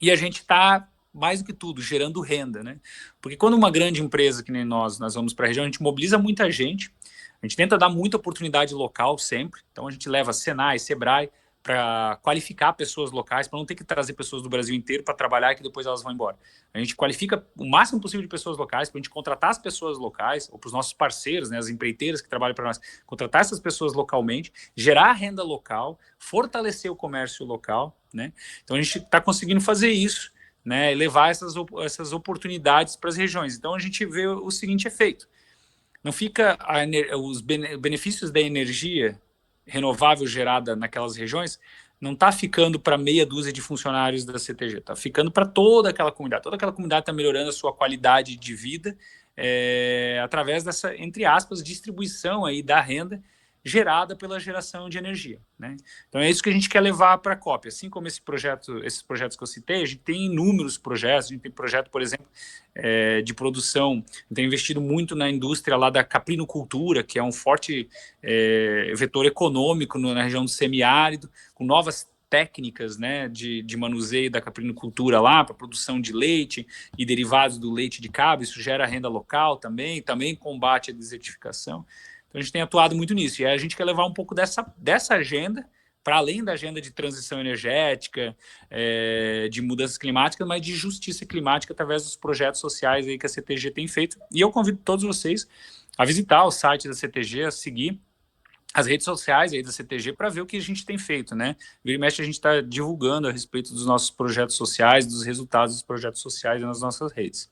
e a gente está, mais do que tudo, gerando renda, né? Porque quando uma grande empresa, que nem nós vamos para a região, a gente mobiliza muita gente, a gente tenta dar muita oportunidade local sempre, então a gente leva Senai, Sebrae, para qualificar pessoas locais, para não ter que trazer pessoas do Brasil inteiro para trabalhar e que depois elas vão embora. A gente qualifica o máximo possível de pessoas locais, para a gente contratar as pessoas locais, ou para os nossos parceiros, né, as empreiteiras que trabalham para nós, contratar essas pessoas localmente, gerar renda local, fortalecer o comércio local, né? Então a gente está conseguindo fazer isso, né, e levar essas oportunidades para as regiões. Então a gente vê o seguinte efeito: não fica os benefícios da energia renovável gerada naquelas regiões, não está ficando para meia dúzia de funcionários da CTG, está ficando para toda aquela comunidade. Toda aquela comunidade está melhorando a sua qualidade de vida através dessa, entre aspas, distribuição aí da renda gerada pela geração de energia, né? Então é isso que a gente quer levar para a COP. Assim como esses projetos que eu citei, a gente tem inúmeros projetos. A gente tem projeto, por exemplo, de produção. A gente tem investido muito na indústria lá da caprinocultura, que é um forte vetor econômico na região do semiárido, com novas técnicas, né, de manuseio da caprinocultura lá, para produção de leite e derivados do leite de cabra. Isso gera renda local também combate a desertificação. Então, a gente tem atuado muito nisso. E aí a gente quer levar um pouco dessa agenda para além da agenda de transição energética, de mudanças climáticas, mas de justiça climática através dos projetos sociais aí que a CTG tem feito. E eu convido todos vocês a visitar o site da CTG, a seguir as redes sociais aí da CTG para ver o que a gente tem feito, né? Vira e mexe a gente está divulgando a respeito dos nossos projetos sociais, dos resultados dos projetos sociais nas nossas redes.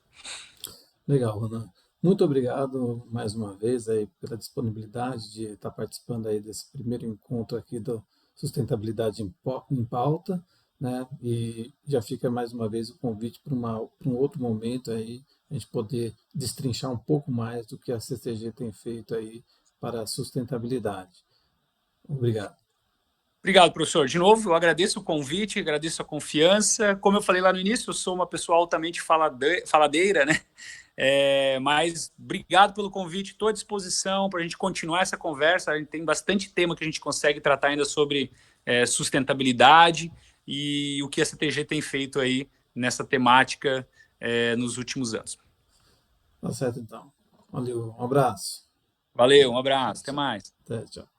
Legal, Ronan. Muito obrigado mais uma vez aí pela disponibilidade de estar participando aí desse primeiro encontro aqui do Sustentabilidade em Pauta, né? E já fica mais uma vez o convite para um outro momento aí, a gente poder destrinchar um pouco mais do que a CTG tem feito aí para a sustentabilidade. Obrigado. Obrigado, professor. De novo, eu agradeço o convite, agradeço a confiança. Como eu falei lá no início, eu sou uma pessoa altamente faladeira, né? Mas obrigado pelo convite, estou à disposição para a gente continuar essa conversa. A gente tem bastante tema que a gente consegue tratar ainda sobre sustentabilidade e o que a CTG tem feito aí nessa temática nos últimos anos. Tá certo, então. Valeu, um abraço. Valeu, um abraço, até mais. Até, tchau.